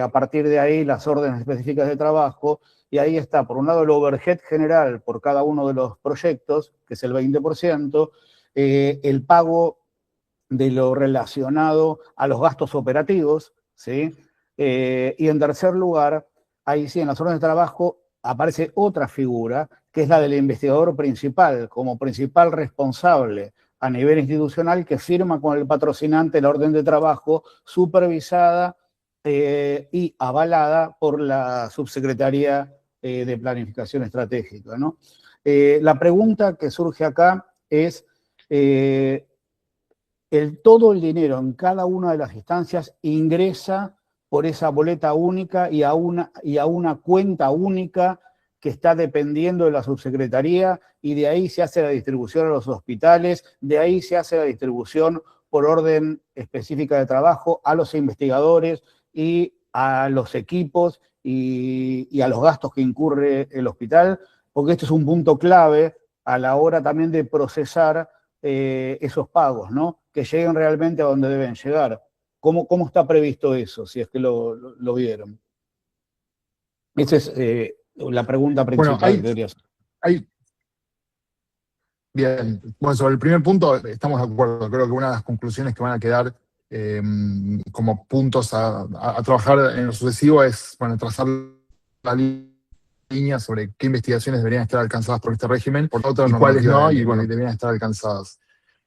a partir de ahí las órdenes específicas de trabajo, y ahí está, por un lado, el overhead general por cada uno de los proyectos, que es el 20%, el pago de lo relacionado a los gastos operativos, ¿sí? Y en tercer lugar, ahí sí, en las órdenes de trabajo aparece otra figura, que es la del investigador principal, como principal responsable a nivel institucional, que firma con el patrocinante la orden de trabajo supervisada y avalada por la Subsecretaría de Planificación Estratégica, ¿no? La pregunta que surge acá es, todo el dinero en cada una de las instancias ingresa por esa boleta única y a una cuenta única que está dependiendo de la subsecretaría, y de ahí se hace la distribución a los hospitales, de ahí se hace la distribución por orden específica de trabajo a los investigadores y a los equipos y a los gastos que incurre el hospital, porque este es un punto clave a la hora también de procesar esos pagos, ¿no? Que lleguen realmente a donde deben llegar. ¿Cómo está previsto eso, si es que lo vieron? Esa es la pregunta principal.
Bueno, bien, bueno, sobre el primer punto estamos de acuerdo. Creo que una de las conclusiones que van a quedar como puntos a trabajar en lo sucesivo es, bueno, trazar la línea sobre qué investigaciones deberían estar alcanzadas por este régimen, por otras y cuáles no, y bueno, deberían estar alcanzadas.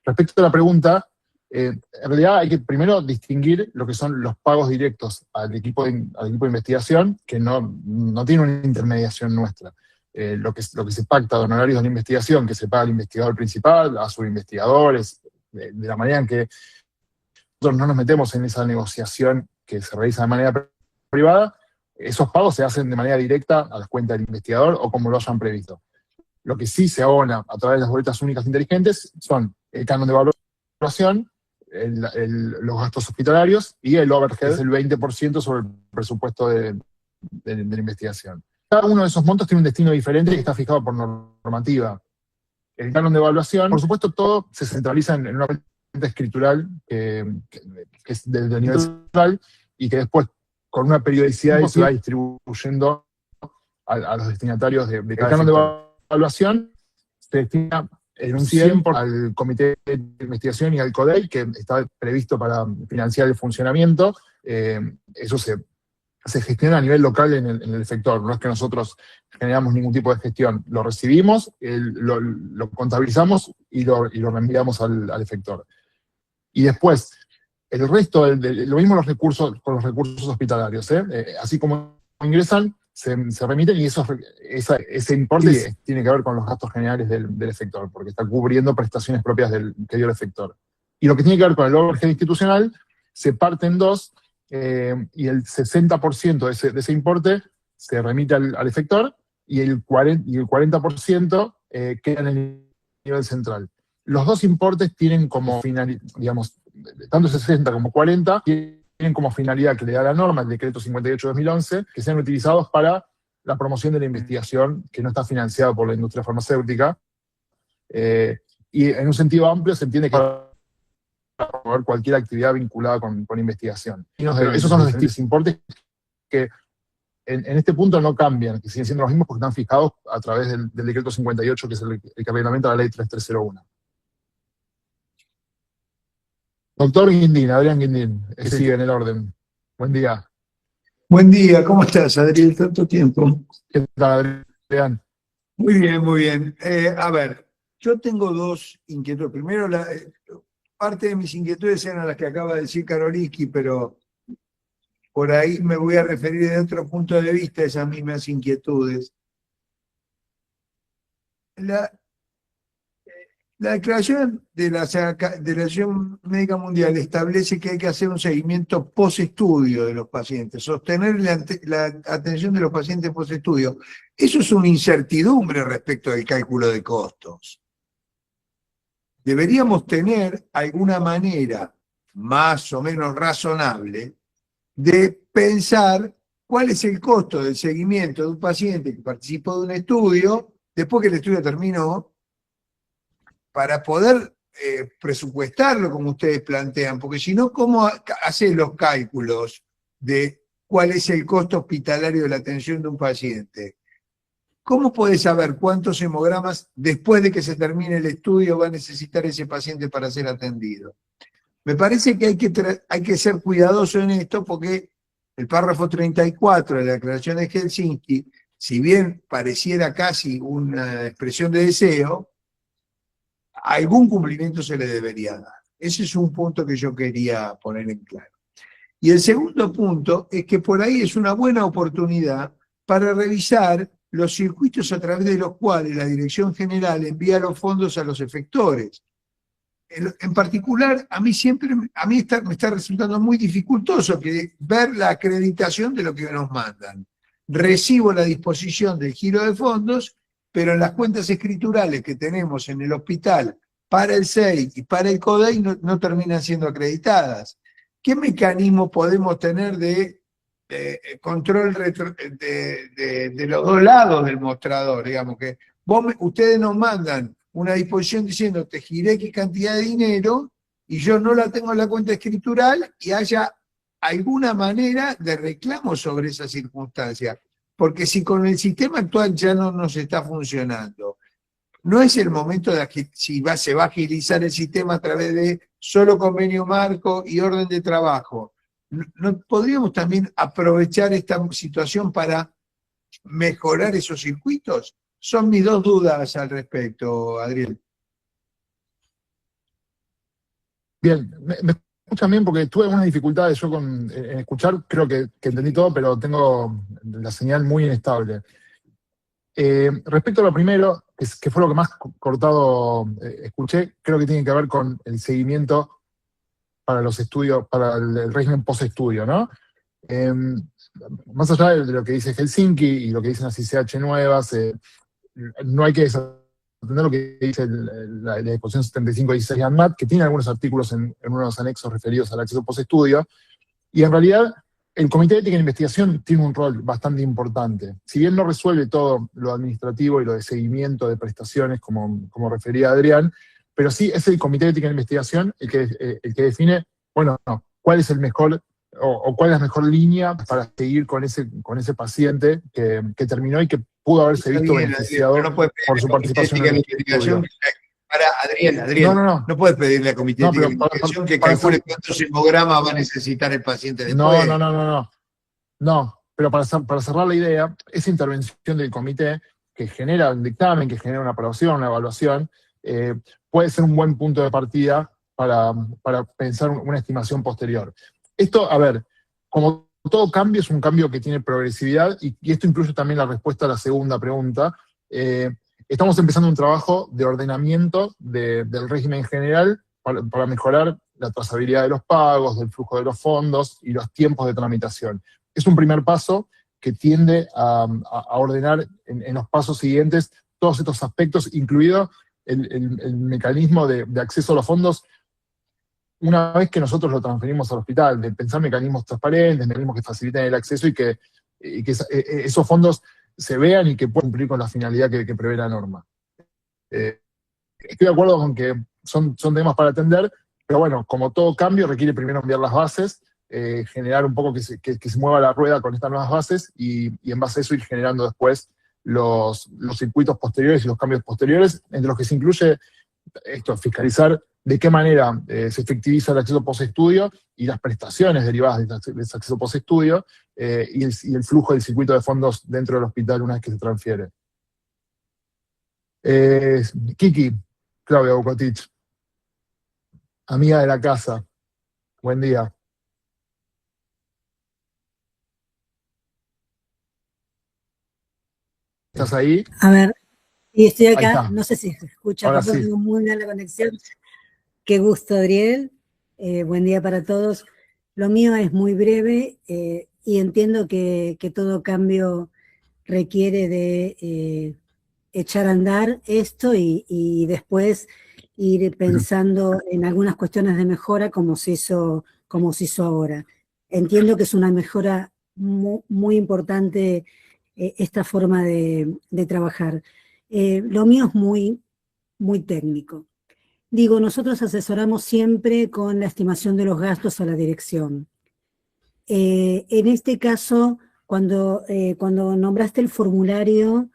Respecto a la pregunta, en realidad hay que primero distinguir lo que son los pagos directos al equipo de investigación, que no tiene una intermediación nuestra. Lo que se pacta de honorarios de la investigación, que se paga al investigador principal, a sus investigadores, de la manera en que nosotros no nos metemos en esa negociación que se realiza de manera privada, esos pagos se hacen de manera directa a las cuentas del investigador o como lo hayan previsto. Lo que sí se abona a través de las boletas únicas inteligentes son el canon de evaluación, los gastos hospitalarios y el overhead, es el 20% sobre el presupuesto de la investigación. Cada uno de esos montos tiene un destino diferente que está fijado por normativa. El canon de evaluación, por supuesto, todo se centraliza en una cuenta escritural que es del nivel central y que después, con una periodicidad, se va distribuyendo a los destinatarios de cada canon de evaluación. Se destina en un 100% al Comité de Investigación y al CODEI, que está previsto para financiar el funcionamiento. Eso se gestiona a nivel local en el efector. No es que nosotros generamos ningún tipo de gestión. Lo recibimos, lo contabilizamos y lo reenviamos al efector. Y después, el resto, lo mismo con los recursos hospitalarios. Así como ingresan, se remiten y ese importe tiene que ver con los gastos generales del efector, porque está cubriendo prestaciones propias que dio el efector. Y lo que tiene que ver con el overhead institucional, se parte en dos, y el 60% de ese importe se remite al efector y el 40% queda en el nivel central. Los dos importes tienen como finalidad, digamos, tanto 60 como 40, tienen como finalidad que le da la norma, el decreto 58/2011, que sean utilizados para la promoción de la investigación que no está financiada por la industria farmacéutica. Y en un sentido amplio se entiende que para promover cualquier actividad vinculada con investigación. Esos son los distintos importes que en este punto no cambian, que siguen siendo los mismos porque están fijados a través del decreto 58, que es el que reglamenta la ley 3301. Doctor Guindín, Adrián Guindín, sigue en el orden. Buen día.
Buen día, ¿cómo estás, Adrián? Tanto tiempo.
¿Qué tal, Adrián?
Muy bien, muy bien. A ver, yo tengo dos inquietudes. Primero, parte de mis inquietudes eran las que acaba de decir Karolinsky, pero por ahí me voy a referir desde otro punto de vista a esas mismas inquietudes. La declaración de la Asociación Médica Mundial establece que hay que hacer un seguimiento postestudio de los pacientes, sostener la atención de los pacientes postestudio. Eso es una incertidumbre respecto del cálculo de costos. Deberíamos tener alguna manera más o menos razonable de pensar cuál es el costo del seguimiento de un paciente que participó de un estudio, después que el estudio terminó, para poder presupuestarlo como ustedes plantean, porque si no, ¿cómo hacer los cálculos de cuál es el costo hospitalario de la atención de un paciente? ¿Cómo podés saber cuántos hemogramas después de que se termine el estudio va a necesitar ese paciente para ser atendido? Me parece que hay que ser cuidadoso en esto porque el párrafo 34 de la Declaración de Helsinki, si bien pareciera casi una expresión de deseo, algún cumplimiento se le debería dar. Ese es un punto que yo quería poner en claro. Y el segundo punto es que por ahí es una buena oportunidad para revisar los circuitos a través de los cuales la Dirección General envía los fondos a los efectores. En particular, a mí me está resultando muy dificultoso ver la acreditación de lo que nos mandan. Recibo la disposición del giro de fondos, pero en las cuentas escriturales que tenemos en el hospital para el SEI y para el CODEI no terminan siendo acreditadas. ¿Qué mecanismo podemos tener de control de los dos lados del mostrador, digamos que ustedes nos mandan una disposición diciendo te giré qué cantidad de dinero y yo no la tengo en la cuenta escritural y haya alguna manera de reclamo sobre esa circunstancia. Porque si con el sistema actual ya no nos está funcionando, no es el momento de si se va a agilizar el sistema a través de solo convenio marco y orden de trabajo. ¿No podríamos también aprovechar esta situación para mejorar esos circuitos? Son mis dos dudas al respecto, Adriel.
Bien, me escuchan bien porque tuve algunas dificultades yo en escuchar, creo que entendí todo, pero tengo la señal muy inestable. Respecto a lo primero, que fue lo que más cortado escuché, creo que tiene que ver con el seguimiento para los estudios, para el régimen post-estudio, ¿no? Más allá de lo que dice Helsinki y lo que dicen las ICH nuevas, no hay que desatender lo que dice la disposición 7516 de ANMAT, que tiene algunos artículos en unos anexos referidos al acceso post-estudio, y en realidad el Comité de Ética de Investigación tiene un rol bastante importante. Si bien no resuelve todo lo administrativo y lo de seguimiento de prestaciones, como refería Adrián, pero sí es el Comité de Ética de Investigación el que define, bueno, no, cuál es el mejor o cuál es la mejor línea para seguir con ese paciente que terminó y que pudo haberse visto beneficiado por su participación en el estudio.
Para Adriel, no puedes pedirle al Comité de Investigación que calcule cuántos hemogramas va a necesitar el paciente después.
No, pero para cerrar la idea, esa intervención del comité que genera un dictamen, que genera una aprobación, una evaluación, puede ser un buen punto de partida para pensar una estimación posterior. Esto, a ver, como todo cambio es un cambio que tiene progresividad y esto incluye también la respuesta a la segunda pregunta. Estamos empezando un trabajo de ordenamiento del régimen general para mejorar la trazabilidad de los pagos, del flujo de los fondos y los tiempos de tramitación. Es un primer paso que tiende a ordenar en los pasos siguientes todos estos aspectos, incluido el mecanismo de acceso a los fondos una vez que nosotros lo transferimos al hospital, de pensar mecanismos transparentes, mecanismos que faciliten el acceso y que esos fondos se vean y que puedan cumplir con la finalidad que prevé la norma. Estoy de acuerdo con que son temas para atender, pero bueno, como todo cambio requiere primero enviar las bases, generar un poco que se mueva la rueda con estas nuevas bases y en base a eso ir generando después los circuitos posteriores y los cambios posteriores, entre los que se incluye esto, fiscalizar de qué manera se efectiviza el acceso post-estudio y las prestaciones derivadas de ese acceso post-estudio y el flujo del circuito de fondos dentro del hospital una vez que se transfiere. Kiki, Claudia Bukotich, amiga de la casa, buen día. ¿Estás ahí?
A ver, y estoy acá, no sé si se escucha, porque tengo muy mala conexión. Qué gusto, Adriel. Buen día para todos. Lo mío es muy breve y entiendo que todo cambio requiere de echar a andar esto y después ir pensando en algunas cuestiones de mejora como se hizo ahora. Entiendo que es una mejora muy importante esta forma de trabajar. Lo mío es muy técnico. Digo, nosotros asesoramos siempre con la estimación de los gastos a la dirección. En este caso, cuando nombraste el formulario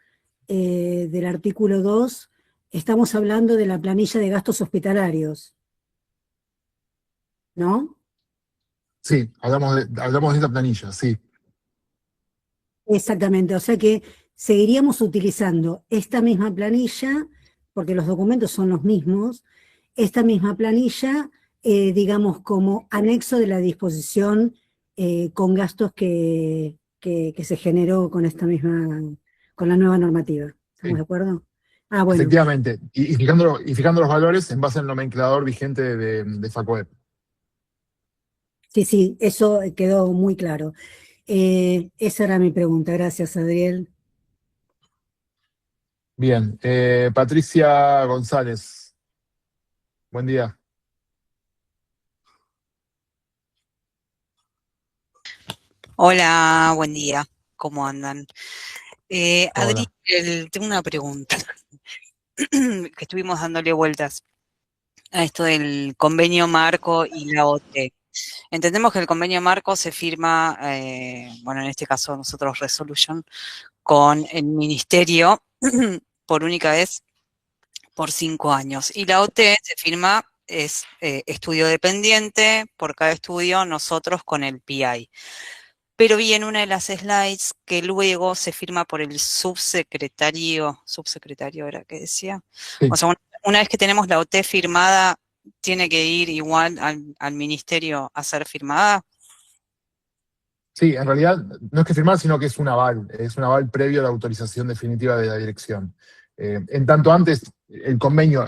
del artículo 2, estamos hablando de la planilla de gastos hospitalarios, ¿no?
Sí, hablamos de esa planilla, sí.
Exactamente, o sea que seguiríamos utilizando esta misma planilla, porque los documentos son los mismos, esta misma planilla, digamos, como anexo de la disposición con gastos que se generó con con la nueva normativa. ¿Estamos de acuerdo? Ah, bueno.
Efectivamente, y fijando los valores en base al nomenclador vigente de FACOEP.
Sí, eso quedó muy claro. Esa era mi pregunta. Gracias, Adriel.
Bien, Patricia González. Buen día.
Hola, buen día. ¿Cómo andan?
Hola.
Adri, tengo una pregunta. Que estuvimos dándole vueltas a esto del convenio marco y la OT. Entendemos que el convenio marco se firma, bueno, en este caso nosotros Resolution, con el ministerio por única vez por 5 años. Y la OT se firma, es estudio dependiente, por cada estudio nosotros con el PI. Pero vi en una de las slides que luego se firma por el subsecretario era que decía.
Sí.
O sea, una vez que tenemos la OT firmada, ¿tiene que ir igual al ministerio a ser firmada?
Sí, en realidad no es que firmar, sino que es un aval previo a la autorización definitiva de la dirección. En tanto antes el convenio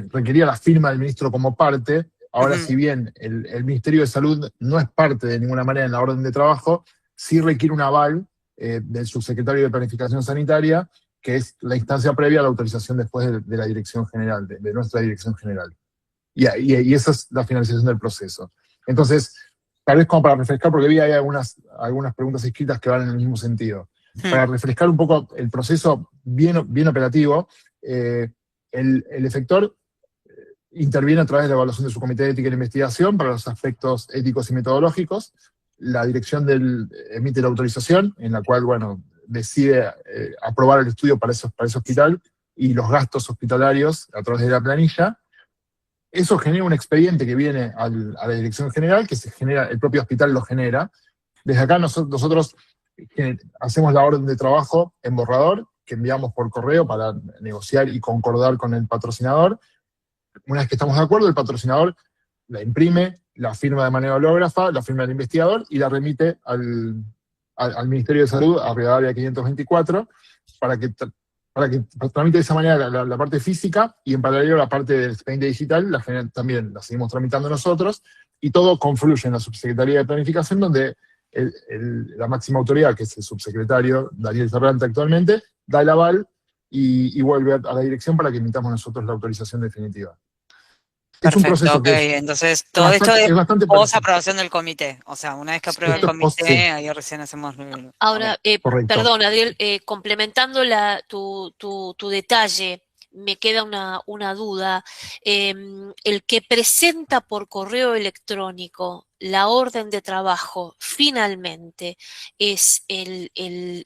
requería la firma del ministro como parte, ahora si bien el Ministerio de Salud no es parte de ninguna manera en la orden de trabajo, sí requiere un aval del subsecretario de Planificación Sanitaria, que es la instancia previa a la autorización después de la dirección general, de nuestra dirección general. Y esa es la finalización del proceso. Entonces, tal vez como para refrescar, porque vi ahí algunas preguntas escritas que van en el mismo sentido. Para refrescar un poco el proceso bien operativo, el efector interviene a través de la evaluación de su comité de ética y de investigación para los aspectos éticos y metodológicos. La dirección emite la autorización, en la cual, bueno, decide aprobar el estudio para ese hospital y los gastos hospitalarios a través de la planilla. Eso genera un expediente que viene a la dirección general, que se genera, el propio hospital lo genera. Desde acá nosotros hacemos la orden de trabajo en borrador, que enviamos por correo para negociar y concordar con el patrocinador. Una vez que estamos de acuerdo, el patrocinador la imprime, la firma de manera hológrafa, la firma del investigador y la remite al Ministerio de Salud, a Rivadavia 524, para que tramite de esa manera la parte física, y en paralelo la parte del expediente digital también la seguimos tramitando nosotros, y todo confluye en la Subsecretaría de Planificación, donde la máxima autoridad, que es el subsecretario Daniel Ferrante actualmente, da el aval y vuelve a la dirección para que emitamos nosotros la autorización definitiva.
Perfecto,
es un proceso
entonces todo esto es
bastante
post-aprobación del comité. O sea, una vez que aprueba el comité, ahí recién hacemos...
Ahora,
Correcto.
perdón, Adriel, complementando tu detalle, me queda una duda. El que presenta por correo electrónico la orden de trabajo finalmente es el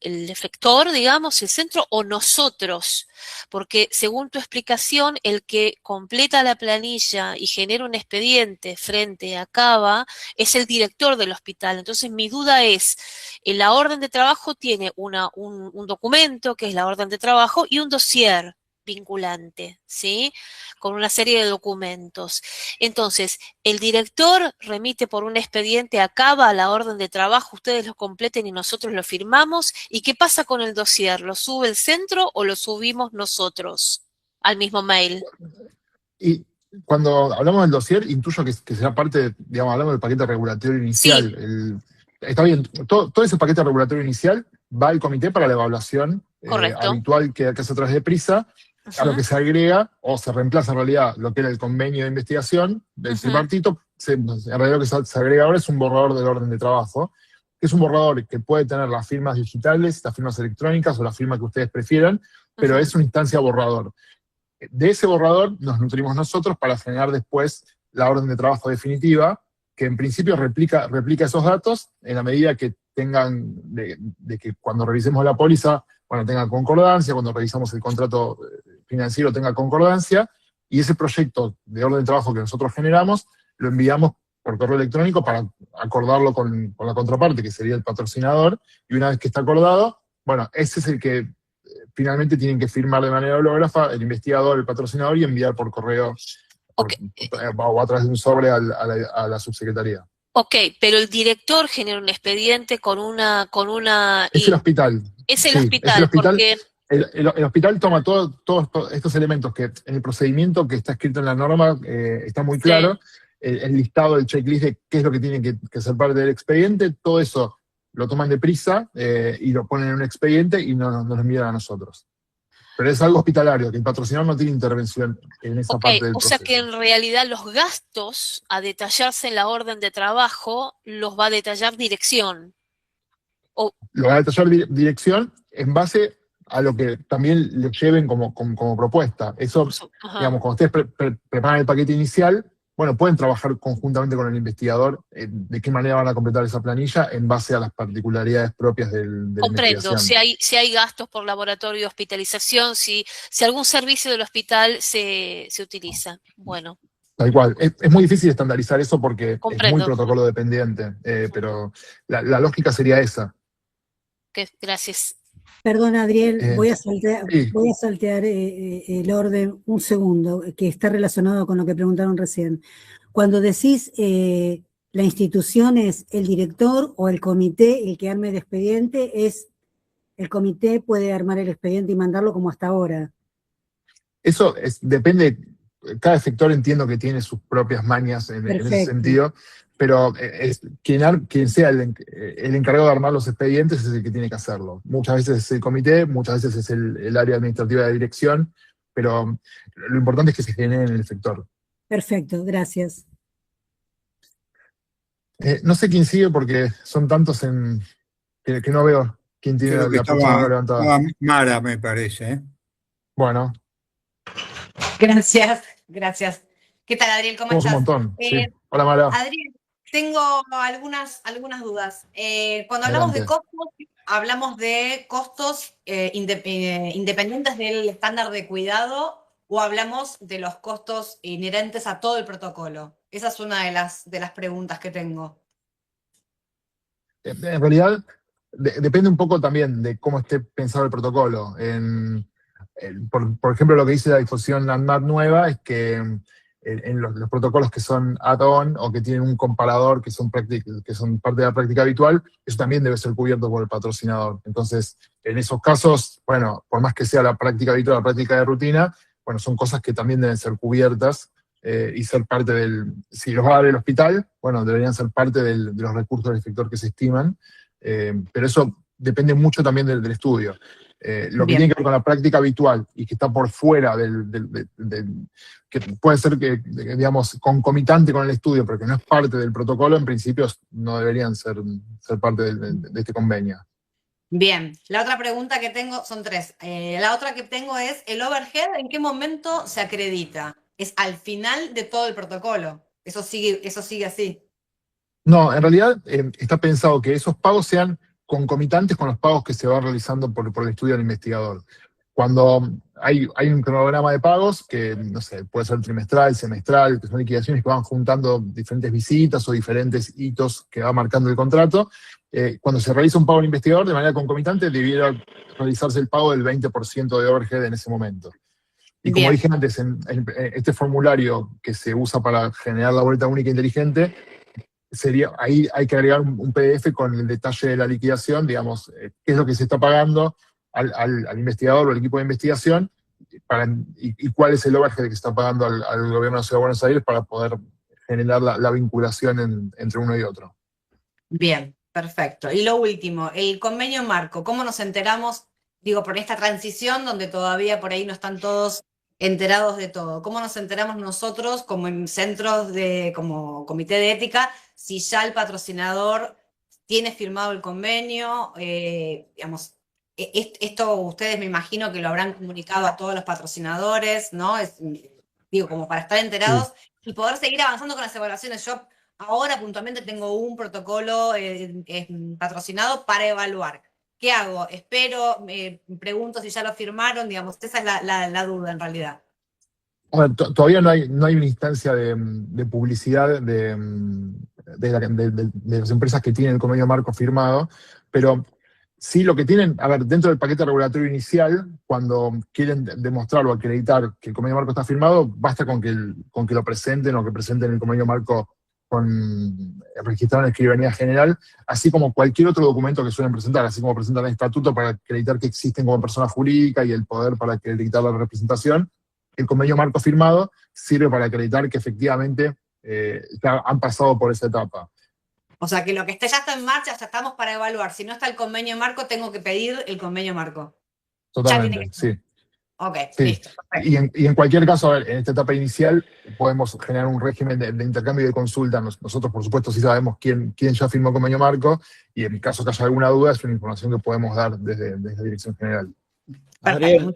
efector, digamos, el centro, o nosotros, porque según tu explicación, el que completa la planilla y genera un expediente frente a CABA es el director del hospital. Entonces mi duda es, la orden de trabajo tiene un documento, que es la orden de trabajo, y un dossier vinculante, ¿sí? Con una serie de documentos. Entonces, el director remite por un expediente a CABA la orden de trabajo, ustedes lo completen y nosotros lo firmamos. ¿Y qué pasa con el dossier? ¿Lo sube el centro o lo subimos nosotros al mismo mail?
Y cuando hablamos del dossier, intuyo que será parte, digamos, hablamos del paquete regulatorio inicial.
Sí.
Está bien, todo ese paquete regulatorio inicial va al comité para la evaluación habitual que hace a través de PRISA, a lo que se agrega, o se reemplaza en realidad lo que era el convenio de investigación del tripartito. En realidad lo que se agrega ahora es un borrador del orden de trabajo, que es un borrador que puede tener las firmas digitales, las firmas electrónicas o la firma que ustedes prefieran, pero es una instancia borrador. De ese borrador nos nutrimos nosotros para generar después la orden de trabajo definitiva, que en principio replica esos datos en la medida que tengan, de que cuando revisemos la póliza, bueno, tenga concordancia, cuando revisamos el contrato financiero tenga concordancia, y ese proyecto de orden de trabajo que nosotros generamos, lo enviamos por correo electrónico para acordarlo con la contraparte, que sería el patrocinador, y una vez que está acordado, bueno, ese es el que finalmente tienen que firmar de manera hológrafa el investigador, el patrocinador, y enviar por correo o a través de un sobre a la subsecretaría.
Ok, pero el director genera un expediente con una...
Es el hospital.
Es el hospital, porque...
El hospital toma todos estos elementos que en el procedimiento que está escrito en la norma está muy claro, el listado, el checklist de qué es lo que tiene que ser parte del expediente, todo eso lo toman de prisa y lo ponen en un expediente y nos lo envían a nosotros. Pero es algo hospitalario, que el patrocinador no tiene intervención en esa parte del proceso.
O sea que en realidad los gastos a detallarse en la orden de trabajo los va a detallar dirección.
lo va a detallar dirección en base a lo que también le lleven como propuesta. Eso, digamos, cuando ustedes preparan el paquete inicial, bueno, pueden trabajar conjuntamente con el investigador de qué manera van a completar esa planilla en base a las particularidades propias de la
Comprendo,
investigación.
si hay gastos por laboratorio de hospitalización, si algún servicio del hospital se utiliza. Bueno.
Tal cual. Es muy difícil estandarizar eso porque
Comprendo.
Es muy protocolo dependiente, pero la lógica sería esa.
Gracias.
Perdón, Adriel, voy a saltear el orden un segundo, que está relacionado con lo que preguntaron recién. Cuando decís la institución es el director o el comité el que arme el expediente, el comité puede armar el expediente y mandarlo como hasta ahora.
Eso depende, cada sector entiendo que tiene sus propias mañas en ese sentido, pero quien sea el encargado de armar los expedientes es el que tiene que hacerlo. Muchas veces es el comité, muchas veces es el área administrativa de dirección, pero lo importante es que se genere en el sector.
Perfecto, gracias.
No sé quién sigue porque son tantos que no veo quién tiene la próxima mano levantada.
Mara, me parece.
Bueno.
Gracias. ¿Qué tal, Adriel? ¿Cómo estás?
Un montón, sí. Hola, Mara.
Adriel, tengo algunas dudas. Cuando hablamos de costos, ¿hablamos de costos independientes del estándar de cuidado o hablamos de los costos inherentes a todo el protocolo? Esa es una de las preguntas que tengo.
En realidad, depende un poco también de cómo esté pensado el protocolo. Por ejemplo, lo que dice la disposición ANMAT nueva es que en los protocolos que son add-on o que tienen un comparador que son parte de la práctica habitual, eso también debe ser cubierto por el patrocinador. Entonces, en esos casos, bueno, por más que sea la práctica habitual, la práctica de rutina, bueno, son cosas que también deben ser cubiertas y ser parte si los va a dar el hospital, bueno, deberían ser parte de los recursos del sector que se estiman, pero eso depende mucho también del estudio. Lo que tiene que ver con la práctica habitual y que está por fuera que puede ser digamos, concomitante con el estudio, pero que no es parte del protocolo, en principio no deberían ser parte de este convenio.
Bien, la otra pregunta que tengo son tres. La otra que tengo es, ¿el overhead en qué momento se acredita? ¿Es al final de todo el protocolo? ¿Eso sigue así?
No, en realidad está pensado que esos pagos sean concomitantes con los pagos que se van realizando por el estudio del investigador. Cuando hay un cronograma de pagos que, no sé, puede ser trimestral, semestral, que son liquidaciones que van juntando diferentes visitas o diferentes hitos que va marcando el contrato, cuando se realiza un pago al investigador, de manera concomitante, debiera realizarse el pago del 20% de overhead en ese momento. Y como dije antes, en este formulario que se usa para generar la boleta única inteligente, ahí hay que agregar un PDF con el detalle de la liquidación, digamos, qué es lo que se está pagando al investigador o al equipo de investigación y cuál es el overhead que se está pagando al gobierno de la Ciudad de Buenos Aires para poder generar la vinculación entre uno y otro.
Bien, perfecto. Y lo último, el convenio marco, ¿cómo nos enteramos, digo, por esta transición donde todavía por ahí no están todos enterados de todo? ¿Cómo nos enteramos nosotros como en centros como comité de ética si ya el patrocinador tiene firmado el convenio? Digamos, esto ustedes me imagino que lo habrán comunicado a todos los patrocinadores, ¿no? Digo, como para estar enterados y poder seguir avanzando con las evaluaciones. Yo ahora puntualmente tengo un protocolo patrocinado para evaluar. ¿Qué hago? Espero, pregunto si ya lo firmaron, digamos, esa es la duda en realidad.
A ver, todavía no hay una instancia de publicidad de las empresas que tienen el convenio marco firmado, pero sí lo que tienen, a ver, dentro del paquete regulatorio inicial, cuando quieren demostrar o acreditar que el convenio marco está firmado, basta con que lo presenten o que presenten el convenio marco registrado en Escribanía General, así como cualquier otro documento que suelen presentar, así como presentan el estatuto para acreditar que existen como persona jurídica y el poder para acreditar la representación. El convenio marco firmado sirve para acreditar que efectivamente ya han pasado por esa etapa.
O sea, que lo que ya está en marcha, ya estamos para evaluar. Si no está el convenio marco, tengo que pedir el convenio marco.
Totalmente, sí.
Ok,
Sí.
listo.
Y en cualquier caso, a ver, en esta etapa inicial podemos generar un régimen de intercambio y de consulta. Nosotros, por supuesto, sí sabemos quién ya firmó convenio marco, y en caso que haya alguna duda, es una información que podemos dar desde la Dirección General.
Ariel,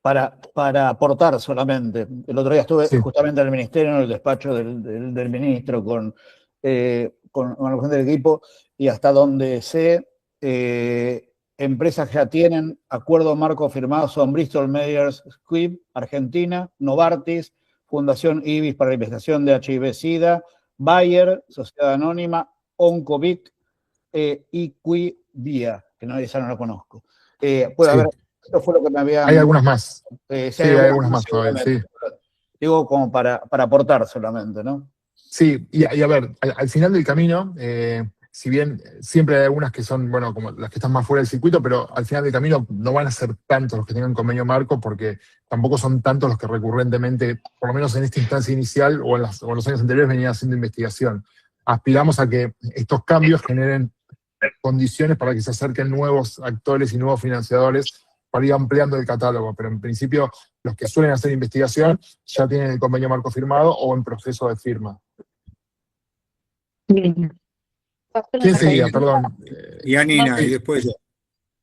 para aportar solamente, el otro día estuve justamente en el Ministerio, en el despacho del ministro, con la gente del equipo, y hasta donde sé, empresas que ya tienen acuerdo marco firmado son Bristol Myers Squibb, Argentina, Novartis, Fundación IBIS para la investigación de HIV-Sida, Bayer, Sociedad Anónima, Oncovic, Iquivia, que esa no la conozco. Puede haber, esto fue lo que me habían...
Hay algunas más.
Sí,
hay algunas más todavía, sí.
Digo, como para aportar solamente, ¿no?
Sí, y a ver, al final del camino, si bien siempre hay algunas que son, bueno, como las que están más fuera del circuito, pero al final del camino no van a ser tantos los que tengan convenio marco, porque tampoco son tantos los que recurrentemente, por lo menos en esta instancia inicial o en los años anteriores, venían haciendo investigación. Aspiramos a que estos cambios generen condiciones para que se acerquen nuevos actores y nuevos financiadores para ir ampliando el catálogo, pero en principio los que suelen hacer investigación ya tienen el convenio marco firmado o en proceso de firma.
Bien.
¿Quién seguía? Perdón.
Y Anina, y después yo.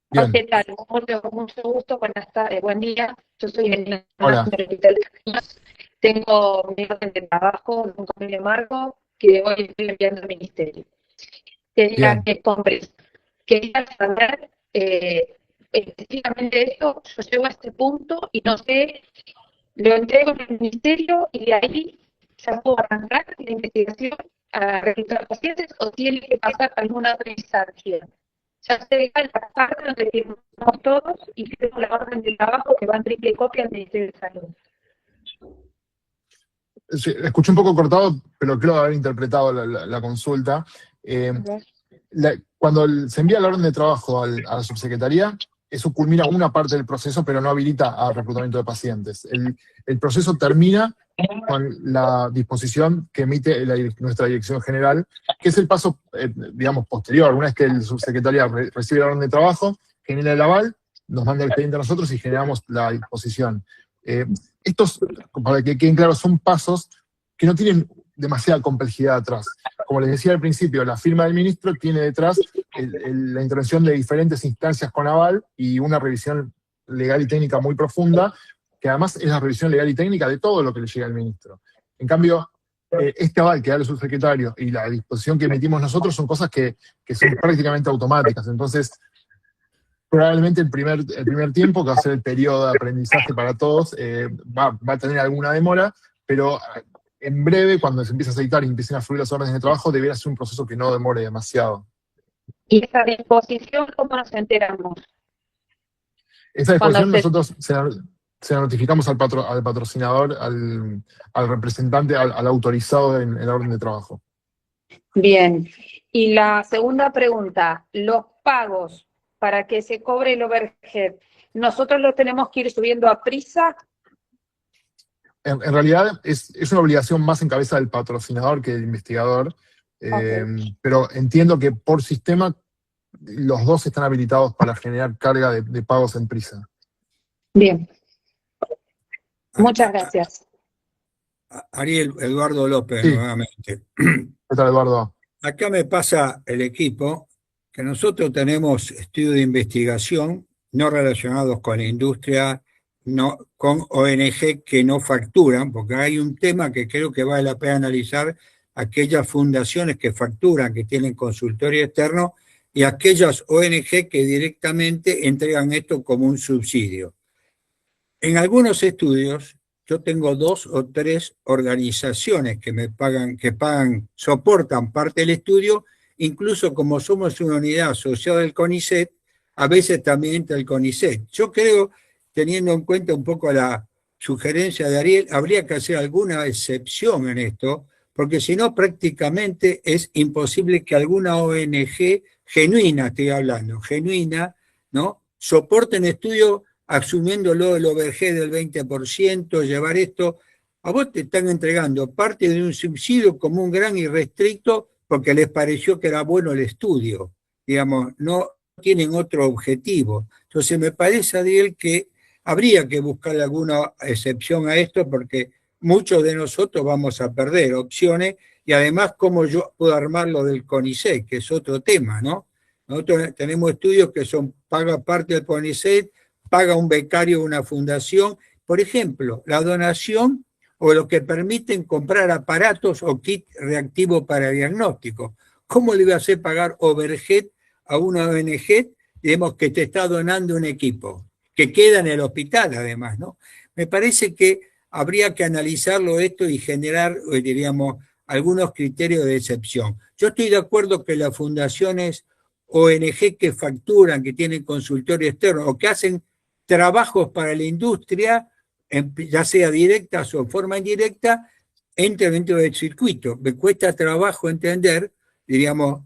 Bien. ¿Qué tal? Mucho gusto, buen día. Yo soy Anina.
Hola.
Tengo mi orden de trabajo, un convenio marco, que hoy estoy enviando al ministerio. Quería saber específicamente esto. Yo llego a este punto y no sé, lo entrego en el ministerio y de ahí ya puedo arrancar la investigación a reclutar pacientes o tiene que pasar alguna otra instancia. Ya sé la parte donde firmamos todos y tengo la orden de trabajo que va en triple copia al Ministerio de Salud.
Sí, escuché un poco cortado, pero creo haber interpretado la consulta. Cuando se envía la orden de trabajo a la subsecretaría, eso culmina una parte del proceso, pero no habilita al reclutamiento de pacientes. El proceso termina con la disposición que emite nuestra Dirección General, que es el paso, digamos, posterior. Una vez que el subsecretaría recibe la orden de trabajo, genera el aval, nos manda el expediente a nosotros y generamos la disposición. Estos, para que queden claros, son pasos que no tienen demasiada complejidad atrás. Como les decía al principio, la firma del ministro tiene detrás la intervención de diferentes instancias con aval y una revisión legal y técnica muy profunda, que además es la revisión legal y técnica de todo lo que le llega al ministro. En cambio, este aval que da el subsecretario y la disposición que emitimos nosotros son cosas que son prácticamente automáticas. Entonces, probablemente el primer tiempo, que va a ser el periodo de aprendizaje para todos, va a tener alguna demora, pero en breve, cuando se empiece a aceitar y empiecen a fluir las órdenes de trabajo, debería ser un proceso que no demore demasiado.
¿Y esa disposición cómo nos enteramos?
Esa disposición nosotros se la notificamos al patrocinador, al representante, al autorizado en la orden de trabajo.
Bien. Y la segunda pregunta, los pagos para que se cobre el overhead, ¿nosotros lo tenemos que ir subiendo a prisa?
En realidad es una obligación más en cabeza del patrocinador que del investigador, pero entiendo que por sistema los dos están habilitados para generar carga de pagos en prisa.
Bien. Muchas gracias.
Ariel, Eduardo López, nuevamente.
¿Qué tal, Eduardo?
Acá me pasa el equipo que nosotros tenemos estudios de investigación no relacionados con la industria, no, con ONG que no facturan, porque hay un tema que creo que vale la pena analizar, aquellas fundaciones que facturan, que tienen consultorio externo, y aquellas ONG que directamente entregan esto como un subsidio. En algunos estudios, yo tengo 2 o 3 organizaciones que me pagan, soportan parte del estudio, incluso como somos una unidad asociada al CONICET, a veces también entra el CONICET. Yo creo, teniendo en cuenta un poco la sugerencia de Ariel, habría que hacer alguna excepción en esto, porque si no prácticamente es imposible que alguna ONG genuina, estoy hablando, genuina, ¿no?, soporte un estudio asumiéndolo el overhead del 20%, llevar esto, a vos te están entregando parte de un subsidio como un gran irrestricto porque les pareció que era bueno el estudio, digamos, no tienen otro objetivo. Entonces me parece, Ariel, que habría que buscar alguna excepción a esto porque muchos de nosotros vamos a perder opciones y además cómo yo puedo armar lo del CONICET, que es otro tema, ¿no? Nosotros tenemos estudios que son, paga parte del CONICET, paga un becario, una fundación, por ejemplo, la donación o lo que permiten comprar aparatos o kit reactivo para diagnóstico. ¿Cómo le iba a hacer pagar overhead a una ONG, digamos, que te está donando un equipo, que queda en el hospital además, ¿no? Me parece que habría que analizarlo esto y generar, diríamos, algunos criterios de excepción. Yo estoy de acuerdo que las fundaciones ONG que facturan, que tienen consultorio externo o que hacen trabajos para la industria, ya sea directas o forma indirecta, entran dentro del circuito. Me cuesta trabajo entender, diríamos,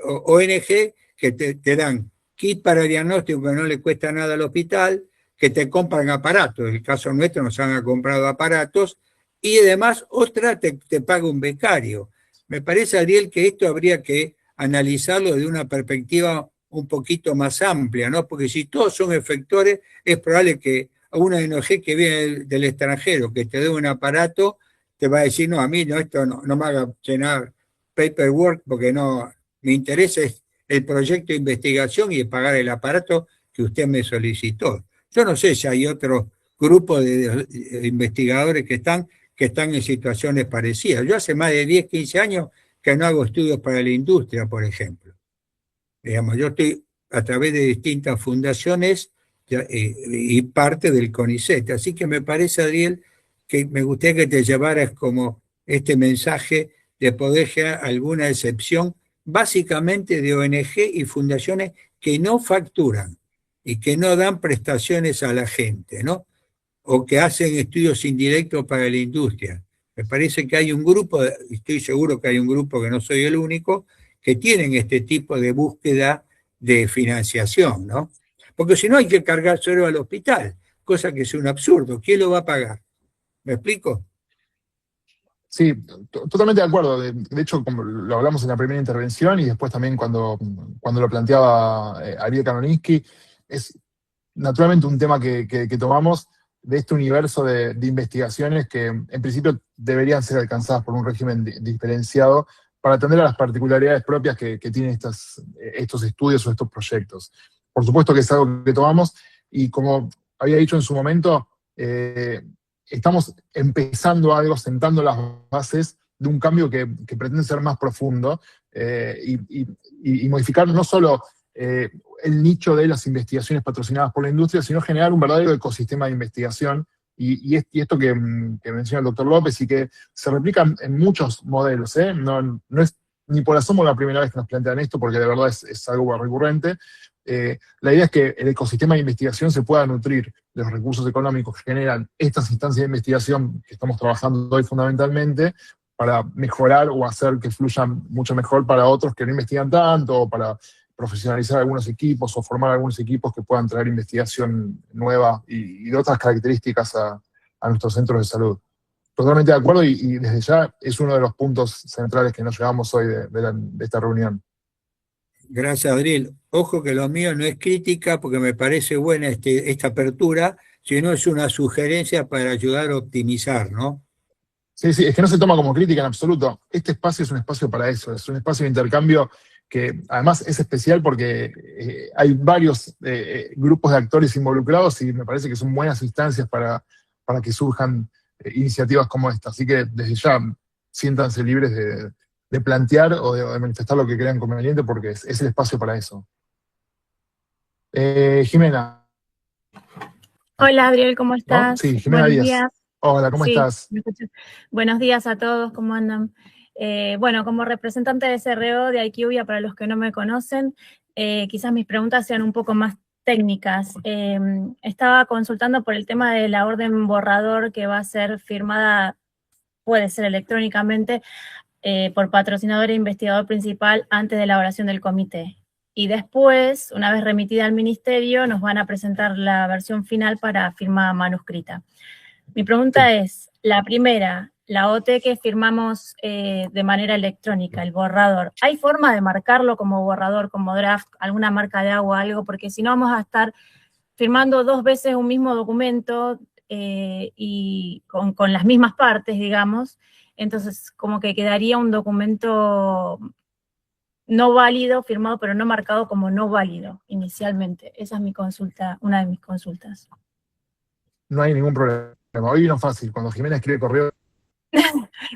ONG que te dan kit para diagnóstico que no le cuesta nada al hospital, que te compran aparatos, en el caso nuestro nos han comprado aparatos, y además otra te paga un becario. Me parece, Ariel, que esto habría que analizarlo desde una perspectiva un poquito más amplia, ¿no? Porque si todos son efectores, es probable que a una ONG que viene del extranjero, que te dé un aparato, te va a decir, no, a mí no, esto no me haga llenar paperwork, porque no, me interesa es el proyecto de investigación y pagar el aparato que usted me solicitó. Yo no sé si hay otro grupo de investigadores que están en situaciones parecidas. Yo hace más de 10, 15 años que no hago estudios para la industria, por ejemplo. Digamos, yo estoy a través de distintas fundaciones y parte del CONICET. Así que me parece, Ariel, que me gustaría que te llevaras como este mensaje de poder generar alguna excepción, básicamente de ONG y fundaciones que no facturan y que no dan prestaciones a la gente, ¿no? O que hacen estudios indirectos para la industria. Me parece que hay un grupo, estoy seguro que hay un grupo, que no soy el único, que tienen este tipo de búsqueda de financiación, ¿no? Porque si no hay que cargar solo al hospital, cosa que es un absurdo. ¿Quién lo va a pagar? ¿Me explico?
Sí, totalmente de acuerdo. De hecho, como lo hablamos en la primera intervención y después también cuando lo planteaba Ariel Kanoninsky, es naturalmente un tema que tomamos de este universo de investigaciones que en principio deberían ser alcanzadas por un régimen diferenciado para atender a las particularidades propias que tienen estos estudios o estos proyectos. Por supuesto que es algo que tomamos y como había dicho en su momento, estamos empezando algo, sentando las bases de un cambio que pretende ser más profundo y modificar no solo el nicho de las investigaciones patrocinadas por la industria, sino generar un verdadero ecosistema de investigación. Y esto que menciona el doctor López y que se replica en muchos modelos, ¿eh? No es ni por asomo la primera vez que nos plantean esto, porque de verdad es algo recurrente. La idea es que el ecosistema de investigación se pueda nutrir de los recursos económicos que generan estas instancias de investigación que estamos trabajando hoy fundamentalmente, para mejorar o hacer que fluyan mucho mejor para otros que no investigan tanto, o para profesionalizar algunos equipos o formar algunos equipos que puedan traer investigación nueva y de otras características a nuestros centros de salud. Totalmente de acuerdo y desde ya es uno de los puntos centrales que nos llevamos hoy de esta reunión.
Gracias, Adriel. Ojo que lo mío no es crítica porque me parece buena esta apertura, sino es una sugerencia para ayudar a optimizar, ¿no?
Sí, es que no se toma como crítica en absoluto. Este espacio es un espacio para eso, es un espacio de intercambio que además es especial porque hay varios grupos de actores involucrados y me parece que son buenas instancias para que surjan iniciativas como esta. Así que desde ya siéntanse libres de plantear o de manifestar lo que crean conveniente porque es el espacio para eso. Jimena.
Hola, Adriel, ¿cómo estás?
¿No? Sí, Jimena
Buenos
Díaz.
días.
Hola, ¿cómo estás?
¿Me escuchas? Buenos días a todos, ¿cómo andan? Bueno, como representante de CRO de IQVIA, para los que no me conocen, quizás mis preguntas sean un poco más técnicas. Estaba consultando por el tema de la orden borrador que va a ser firmada, puede ser electrónicamente, por patrocinador e investigador principal antes de la elaboración del comité. Y después, una vez remitida al ministerio, nos van a presentar la versión final para firma manuscrita. Mi pregunta es, la primera, la OT que firmamos de manera electrónica, el borrador, ¿hay forma de marcarlo como borrador, como draft, alguna marca de agua, algo? Porque si no vamos a estar firmando 2 veces un mismo documento y con las mismas partes, digamos, entonces como que quedaría un documento no válido, firmado pero no marcado como no válido inicialmente. Esa es mi consulta, una de mis consultas.
No hay ningún problema. Hoy vino fácil. Cuando Jimena escribe correos,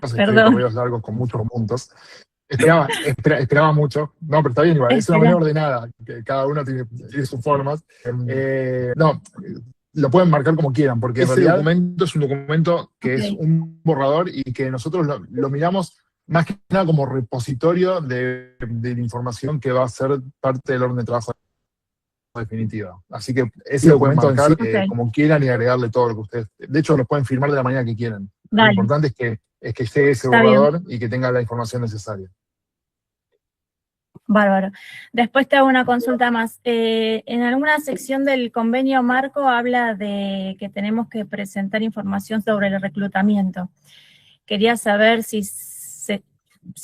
escribe correos largos con muchos puntos. Esperaba mucho. No, pero está bien igual. Es una manera ordenada, que cada uno tiene sus formas. No, lo pueden marcar como quieran, porque ese documento es un documento que es un borrador y que nosotros lo miramos más que nada como repositorio de la información que va a ser parte del orden de trabajo definitiva. Así que ese documento en sí, como quieran y agregarle todo lo que ustedes... De hecho, lo pueden firmar de la manera que quieran. Lo importante es que llegue ese borrador y que tenga la información necesaria.
Bárbaro. Después te hago una consulta más. En alguna sección del convenio marco habla de que tenemos que presentar información sobre el reclutamiento. Quería saber si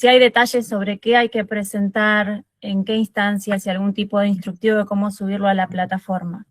hay detalles sobre qué hay que presentar, en qué instancias, si algún tipo de instructivo de cómo subirlo a la plataforma.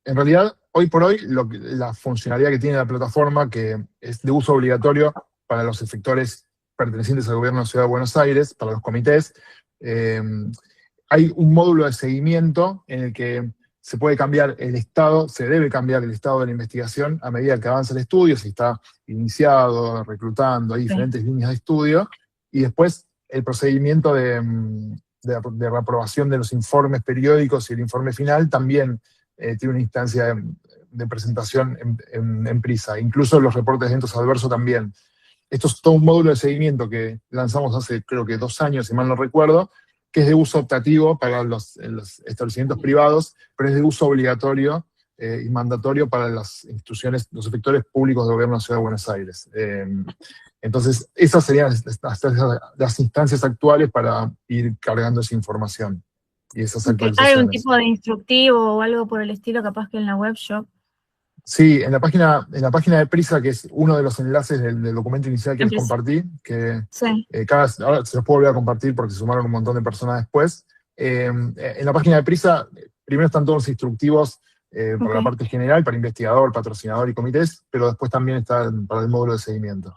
En realidad, hoy por hoy, la funcionalidad que tiene la plataforma, que es de uso obligatorio para los efectores pertenecientes al gobierno de la Ciudad de Buenos Aires, para los comités, hay un módulo de seguimiento en el que se puede cambiar el estado, se debe cambiar el estado de la investigación a medida que avanza el estudio, si está iniciado, reclutando, hay diferentes líneas de estudio, y después el procedimiento de reaprobación de los informes periódicos y el informe final también tiene una instancia de presentación en Prisa, incluso los reportes de eventos adversos también. Esto es todo un módulo de seguimiento que lanzamos hace creo que 2 años, si mal no recuerdo, que es de uso optativo para los establecimientos privados, pero es de uso obligatorio y mandatorio para las instituciones, los efectores públicos del gobierno de la Ciudad de Buenos Aires. Entonces, esas serían las instancias actuales para ir cargando esa información y esas actualizaciones.
¿Hay algún tipo de instructivo o algo por el estilo, capaz que en la web shop?
Sí, en la página de Prisa, que es uno de los enlaces del documento inicial que les compartí, que ahora se los puedo volver a compartir porque se sumaron un montón de personas después. En la página de Prisa, primero están todos los instructivos para la parte general, para investigador, patrocinador y comités, pero después también está para el módulo de seguimiento.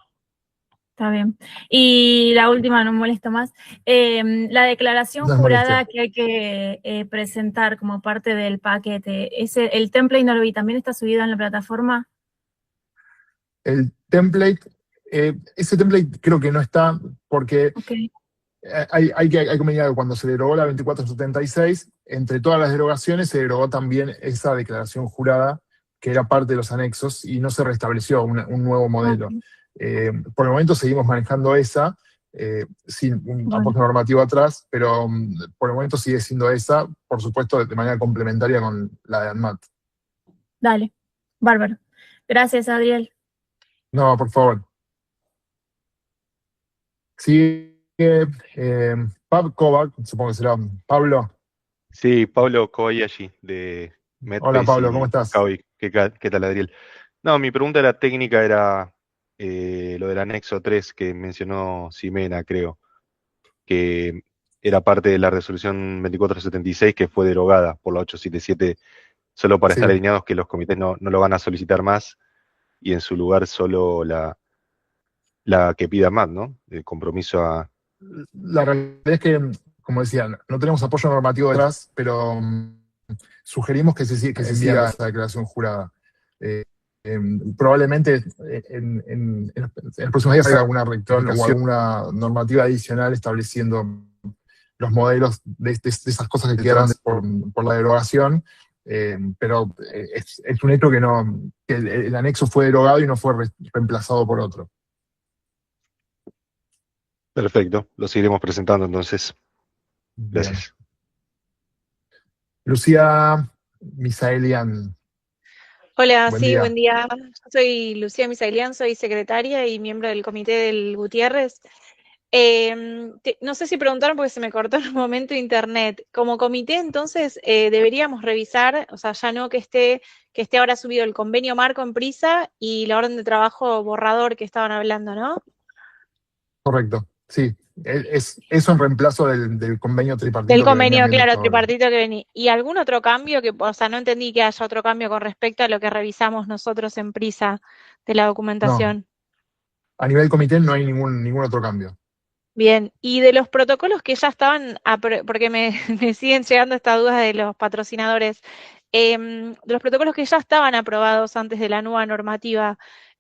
Está bien. Y la última, no molesto más. La declaración jurada que hay que presentar como parte del paquete, ¿el template no lo vi? ¿También está subido en la plataforma?
El template, ese template creo que no está porque hay que venir cuando se derogó la 2476, entre todas las derogaciones se derogó también esa declaración jurada que era parte de los anexos y no se restableció un nuevo modelo. Por el momento seguimos manejando esa, sin un apoyo normativo atrás, pero por el momento sigue siendo esa, por supuesto de manera complementaria con la de ANMAT.
Dale, bárbaro. Gracias, Adriel.
No, por favor. Sigue Pab Kovac, supongo que será Pablo.
Sí, Pablo Kobayashi, de Medpace.
Hola Pablo, ¿cómo estás?
¿Qué tal, Adriel? No, mi pregunta era técnica, era lo del anexo 3 que mencionó Ximena, creo, que era parte de la resolución 2476 que fue derogada por la 877, solo para estar alineados que los comités no lo van a solicitar más y en su lugar solo la que pida más, ¿no? El compromiso a...
La realidad es que, como decía, no tenemos apoyo normativo detrás, pero sugerimos que se siga esa declaración jurada. Probablemente en los próximos días haya alguna rectificación o alguna normativa adicional estableciendo los modelos de esas cosas que quedaron por la derogación, pero es un hecho que el anexo fue derogado y no fue reemplazado por otro.
Perfecto, lo seguiremos presentando entonces. Gracias.
Bien. Lucía Misaelian.
Hola, buen día. Soy Lucía Misaelian, soy secretaria y miembro del comité del Gutiérrez. No sé si preguntaron porque se me cortó en un momento internet. Como comité, entonces, deberíamos revisar, o sea, ya no que esté ahora subido el convenio marco en Prisa y la orden de trabajo borrador que estaban hablando, ¿no?
Correcto, sí. eso en reemplazo del convenio tripartito.
Del convenio, claro, tripartito que venía. ¿Y algún otro cambio? O sea, no entendí que haya otro cambio con respecto a lo que revisamos nosotros en Prisa de la documentación.
No, a nivel comité no hay ningún otro cambio.
Bien, y de los protocolos que ya estaban, porque me siguen llegando estas dudas de los patrocinadores, de los protocolos que ya estaban aprobados antes de la nueva normativa,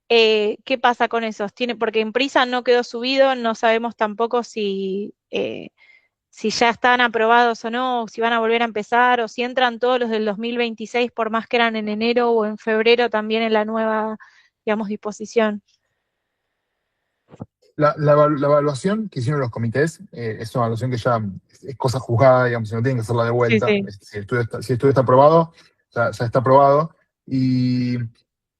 ¿qué pasa con esos? Porque en Prisa no quedó subido, no sabemos tampoco si ya están aprobados o no, o si van a volver a empezar, o si entran todos los del 2026, por más que eran en enero o en febrero, también en la nueva, digamos, disposición.
La evaluación que hicieron los comités es una evaluación que ya es cosa juzgada, digamos, si no tienen que hacerla de vuelta.
Sí.
Si el estudio está aprobado, ya está aprobado. Y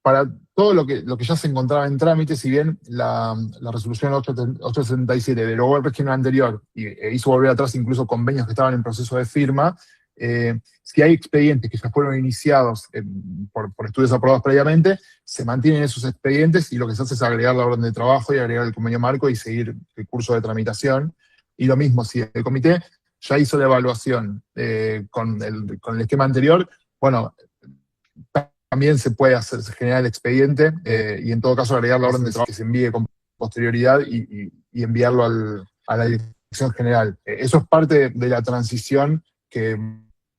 para todo lo que ya se encontraba en trámite, si bien la resolución 877 derogó el régimen anterior e hizo volver atrás incluso convenios que estaban en proceso de firma, si hay expedientes que ya fueron iniciados por estudios aprobados previamente, se mantienen esos expedientes y lo que se hace es agregar la orden de trabajo y agregar el convenio marco y seguir el curso de tramitación. Y lo mismo, si el comité ya hizo la evaluación con el esquema anterior, bueno, también se puede generar el expediente y en todo caso agregar la orden de trabajo que se envíe con posterioridad y enviarlo a la dirección general. Eso es parte de la transición que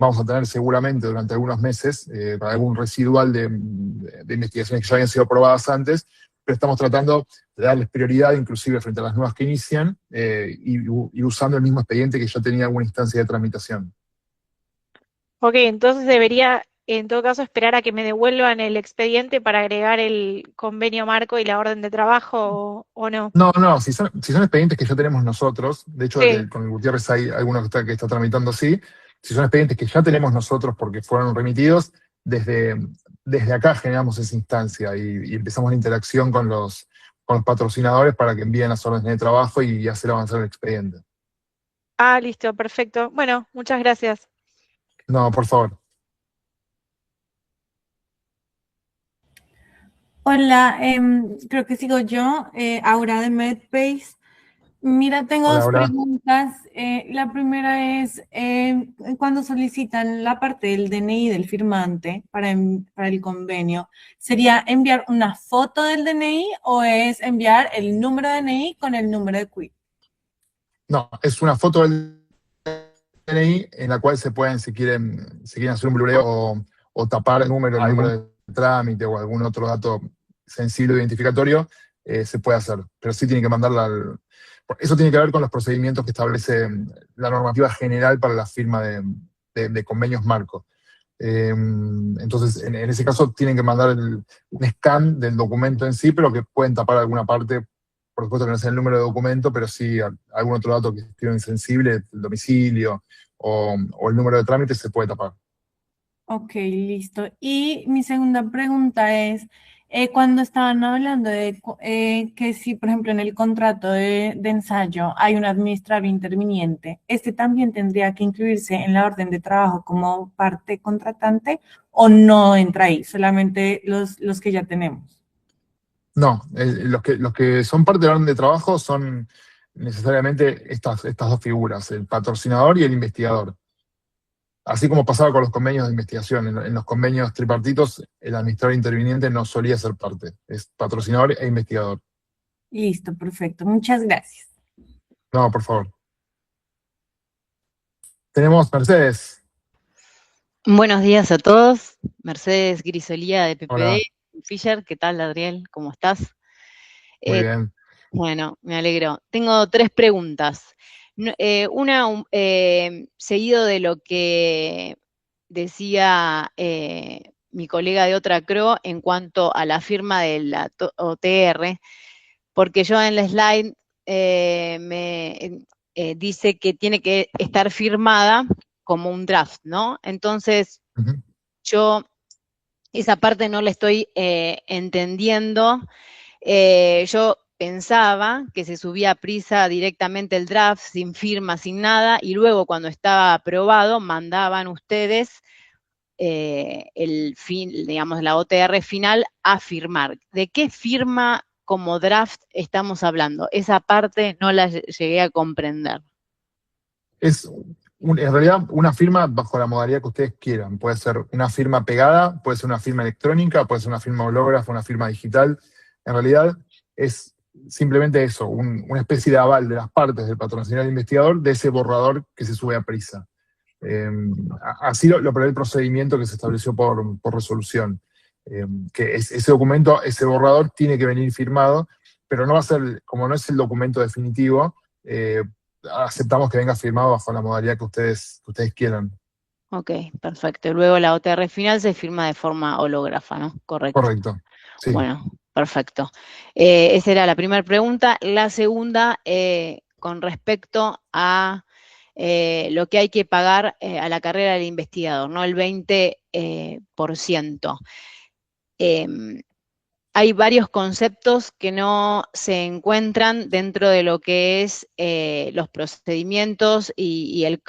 vamos a tener seguramente durante algunos meses, para algún residual de investigaciones que ya habían sido aprobadas antes, pero estamos tratando de darles prioridad, inclusive frente a las nuevas que inician, y usando el mismo expediente que ya tenía alguna instancia de tramitación.
Ok, entonces debería, en todo caso, esperar a que me devuelvan el expediente para agregar el convenio marco y la orden de trabajo, ¿o no?
No, si son expedientes que ya tenemos nosotros, de hecho
Sí.
con el Gutiérrez hay alguno que está tramitando así, si son expedientes que ya tenemos nosotros porque fueron remitidos, desde acá generamos esa instancia y empezamos la interacción con los patrocinadores para que envíen las órdenes de trabajo y hacer avanzar el expediente.
Ah, listo, perfecto. Bueno, muchas gracias.
No, por favor.
Hola, creo que sigo yo, Aura de MedPace. Mira, tengo
Hola,
dos
Aura.
preguntas. La primera es, cuando solicitan la parte del DNI del firmante para el convenio, ¿sería enviar una foto del DNI o es enviar el número de DNI con el número de CUIP?
No, es una foto del DNI en la cual se pueden, si quieren hacer un blureo o tapar el número de trámite o algún otro dato sensible o identificatorio, se puede hacer. Pero sí tiene que mandarla eso tiene que ver con los procedimientos que establece la normativa general para la firma de convenios marco. Entonces, en ese caso tienen que mandar un scan del documento en sí, pero que pueden tapar alguna parte, por supuesto que no sea el número de documento, pero sí algún otro dato que esté insensible, el domicilio o el número de trámite se puede tapar.
Ok, listo. Y mi segunda pregunta es, cuando estaban hablando de que si, por ejemplo, en el contrato de ensayo hay un administrador interviniente, ¿este también tendría que incluirse en la orden de trabajo como parte contratante o no entra ahí, solamente los que ya tenemos?
No, los que son parte de la orden de trabajo son necesariamente estas dos figuras, el patrocinador y el investigador. Así como pasaba con los convenios de investigación, en los convenios tripartitos, el administrador interviniente no solía ser parte, es patrocinador e investigador.
Listo, perfecto. Muchas gracias.
No, por favor. Tenemos Mercedes.
Buenos días a todos. Mercedes Grisolía de PPD.
Hola.
Fisher, ¿qué tal, Adriel? ¿Cómo estás?
Muy bien.
Bueno, me alegro. Tengo 3 preguntas. Una, seguido de lo que decía mi colega de otra CRO en cuanto a la firma de la OTR, porque yo en la slide me dice que tiene que estar firmada como un draft, ¿no? Entonces, yo esa parte no la estoy entendiendo. Yo pensaba que se subía a Prisa directamente el draft, sin firma, sin nada, y luego cuando estaba aprobado, mandaban ustedes digamos, la OTR final a firmar. ¿De qué firma como draft estamos hablando? Esa parte no la llegué a comprender.
Es en realidad una firma bajo la modalidad que ustedes quieran. Puede ser una firma pegada, puede ser una firma electrónica, puede ser una firma hológrafa, una firma digital. En realidad es simplemente eso, una especie de aval de las partes del patrocinador investigador de ese borrador que se sube a prisa. Así lo prevé el procedimiento que se estableció por resolución. Que ese documento, ese borrador tiene que venir firmado, pero no va a ser, como no es el documento definitivo, aceptamos que venga firmado bajo la modalidad que ustedes quieran.
Ok, perfecto. Luego la OTR final se firma de forma hológrafa, ¿no? Correcto.
Correcto, sí.
Bueno, perfecto. Esa era la primera pregunta. La segunda, con respecto a lo que hay que pagar a la carrera del investigador, ¿no? El 20%. Hay varios conceptos que no se encuentran dentro de lo que es los procedimientos y el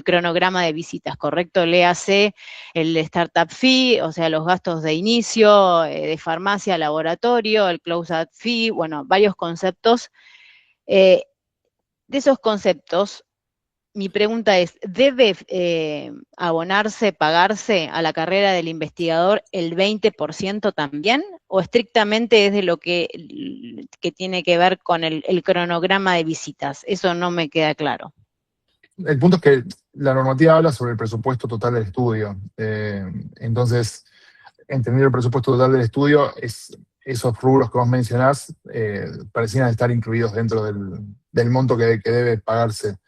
cronograma de visitas, ¿correcto? Léase el startup fee, o sea, los gastos de inicio, de farmacia, laboratorio, el close-out fee, bueno, varios conceptos. De esos conceptos, mi pregunta es, ¿debe abonarse, pagarse a la carrera del investigador el 20% también? ¿O estrictamente es de lo que tiene que ver con el cronograma de visitas? Eso no me queda claro.
El punto es que la normativa habla sobre el presupuesto total del estudio. Entonces, entender el presupuesto total del estudio, esos rubros que vos mencionás parecían estar incluidos dentro del monto que debe pagarse.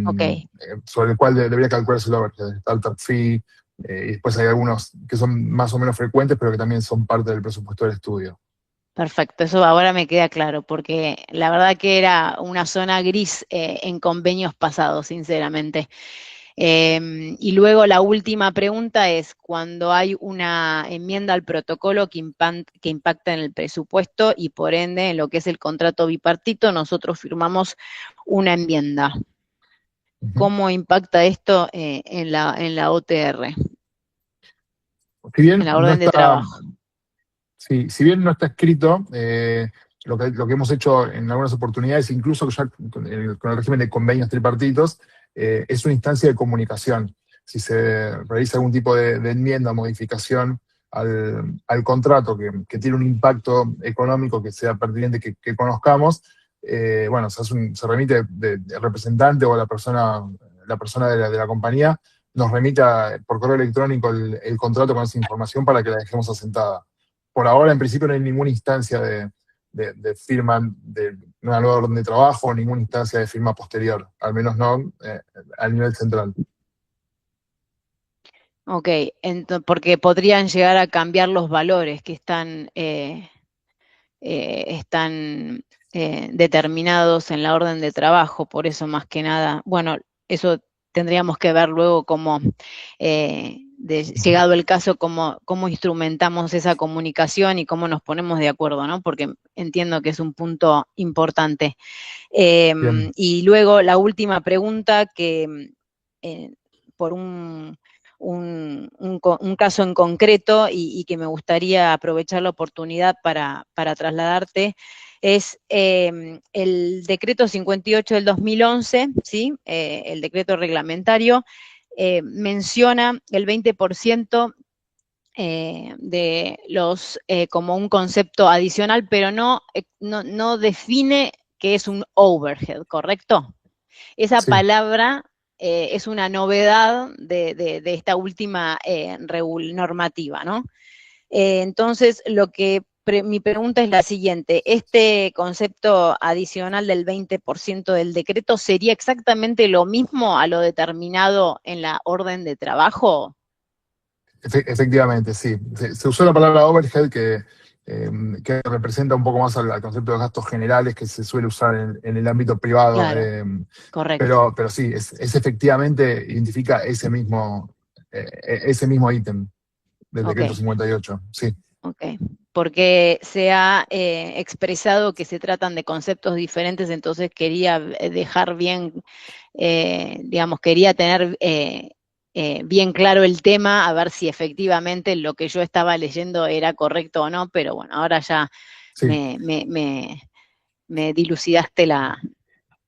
Okay.
Sobre el cual debería calcularse el startup fee, y después hay algunos que son más o menos frecuentes, pero que también son parte del presupuesto del estudio.
Perfecto, eso ahora me queda claro, porque la verdad que era una zona gris en convenios pasados, sinceramente. Y luego la última pregunta es, cuando hay una enmienda al protocolo que impacta en el presupuesto y por ende en lo que es el contrato bipartito, nosotros firmamos una enmienda. ¿Cómo impacta esto en la OTR?
Si bien
en la orden de trabajo.
Sí, si bien no está escrito, lo que hemos hecho en algunas oportunidades, incluso ya con el régimen de convenios tripartitos, es una instancia de comunicación. Si se realiza algún tipo de enmienda, modificación al contrato que tiene un impacto económico que sea pertinente que conozcamos, bueno, se remite del representante o la persona de la compañía, nos remita por correo electrónico el contrato con esa información para que la dejemos asentada. Por ahora, en principio, no hay ninguna instancia de firma de una nueva orden de trabajo, ninguna instancia de firma posterior, al menos no a nivel central.
Ok, porque podrían llegar a cambiar los valores que están determinados en la orden de trabajo, por eso más que nada, bueno, eso tendríamos que ver luego cómo, llegado el caso, cómo instrumentamos esa comunicación y cómo nos ponemos de acuerdo, ¿no? Porque entiendo que es un punto importante. Y luego la última pregunta que por un caso en concreto y que me gustaría aprovechar la oportunidad para trasladarte, es el decreto 58 del 2011, ¿sí? El decreto reglamentario, menciona el 20% de los como un concepto adicional, pero no define qué es un overhead, ¿correcto? Esa palabra es una novedad de esta última normativa, ¿no? Entonces, mi pregunta es la siguiente, ¿este concepto adicional del 20% del decreto sería exactamente lo mismo a lo determinado en la orden de trabajo?
Efectivamente, sí. Se usó la palabra overhead que representa un poco más al concepto de gastos generales que se suele usar en el ámbito privado.
Claro, correcto.
Pero sí, es efectivamente, identifica ese mismo ítem del decreto 58, sí.
Ok, porque se ha expresado que se tratan de conceptos diferentes, entonces quería dejar bien, digamos, quería tener bien claro el tema, a ver si efectivamente lo que yo estaba leyendo era correcto o no, pero bueno, ahora ya sí. me dilucidaste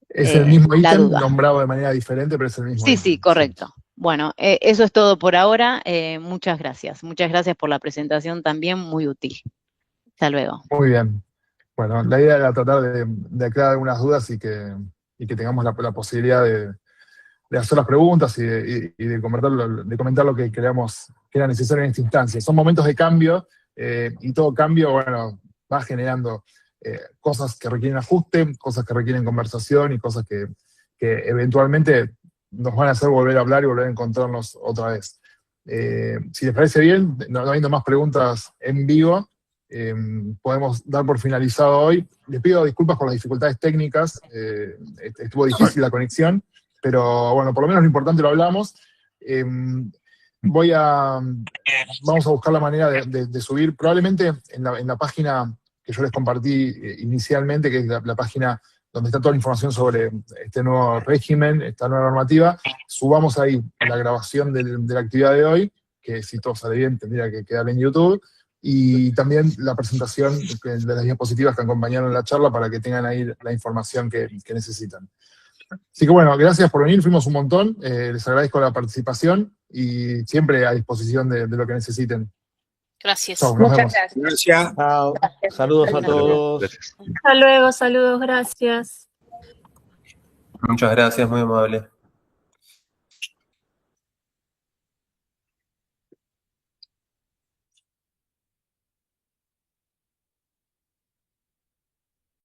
es el mismo ítem
duda.
nombrado de manera diferente, pero es el mismo ítem.
Sí, correcto. Sí. Bueno, eso es todo por ahora. Muchas gracias. Muchas gracias por la presentación también, muy útil. Hasta luego.
Muy bien. Bueno, la idea era tratar de aclarar algunas dudas y que tengamos la posibilidad de hacer las preguntas y de comentar lo que creamos que era necesario en esta instancia. Son momentos de cambio y todo cambio, bueno, va generando cosas que requieren ajuste, cosas que requieren conversación y cosas que eventualmente nos van a hacer volver a hablar y volver a encontrarnos otra vez. Si les parece bien, no habiendo más preguntas en vivo, podemos dar por finalizado hoy. Les pido disculpas por las dificultades técnicas, estuvo difícil la conexión, pero bueno, por lo menos lo importante lo hablamos. Vamos a buscar la manera de subir, probablemente en la página que yo les compartí inicialmente, que es la página donde está toda la información sobre este nuevo régimen, esta nueva normativa, subamos ahí la grabación de la actividad de hoy, que si todo sale bien tendría que quedar en YouTube, y también la presentación de las diapositivas que acompañaron la charla para que tengan ahí la información que necesitan. Así que bueno, gracias por venir, fuimos un montón, les agradezco la participación y siempre a disposición de lo que necesiten.
Gracias.
Chau,
Muchas gracias.
Gracias.
Chao. Saludos a todos.
Hasta luego, saludos, gracias.
Muchas gracias, muy amable.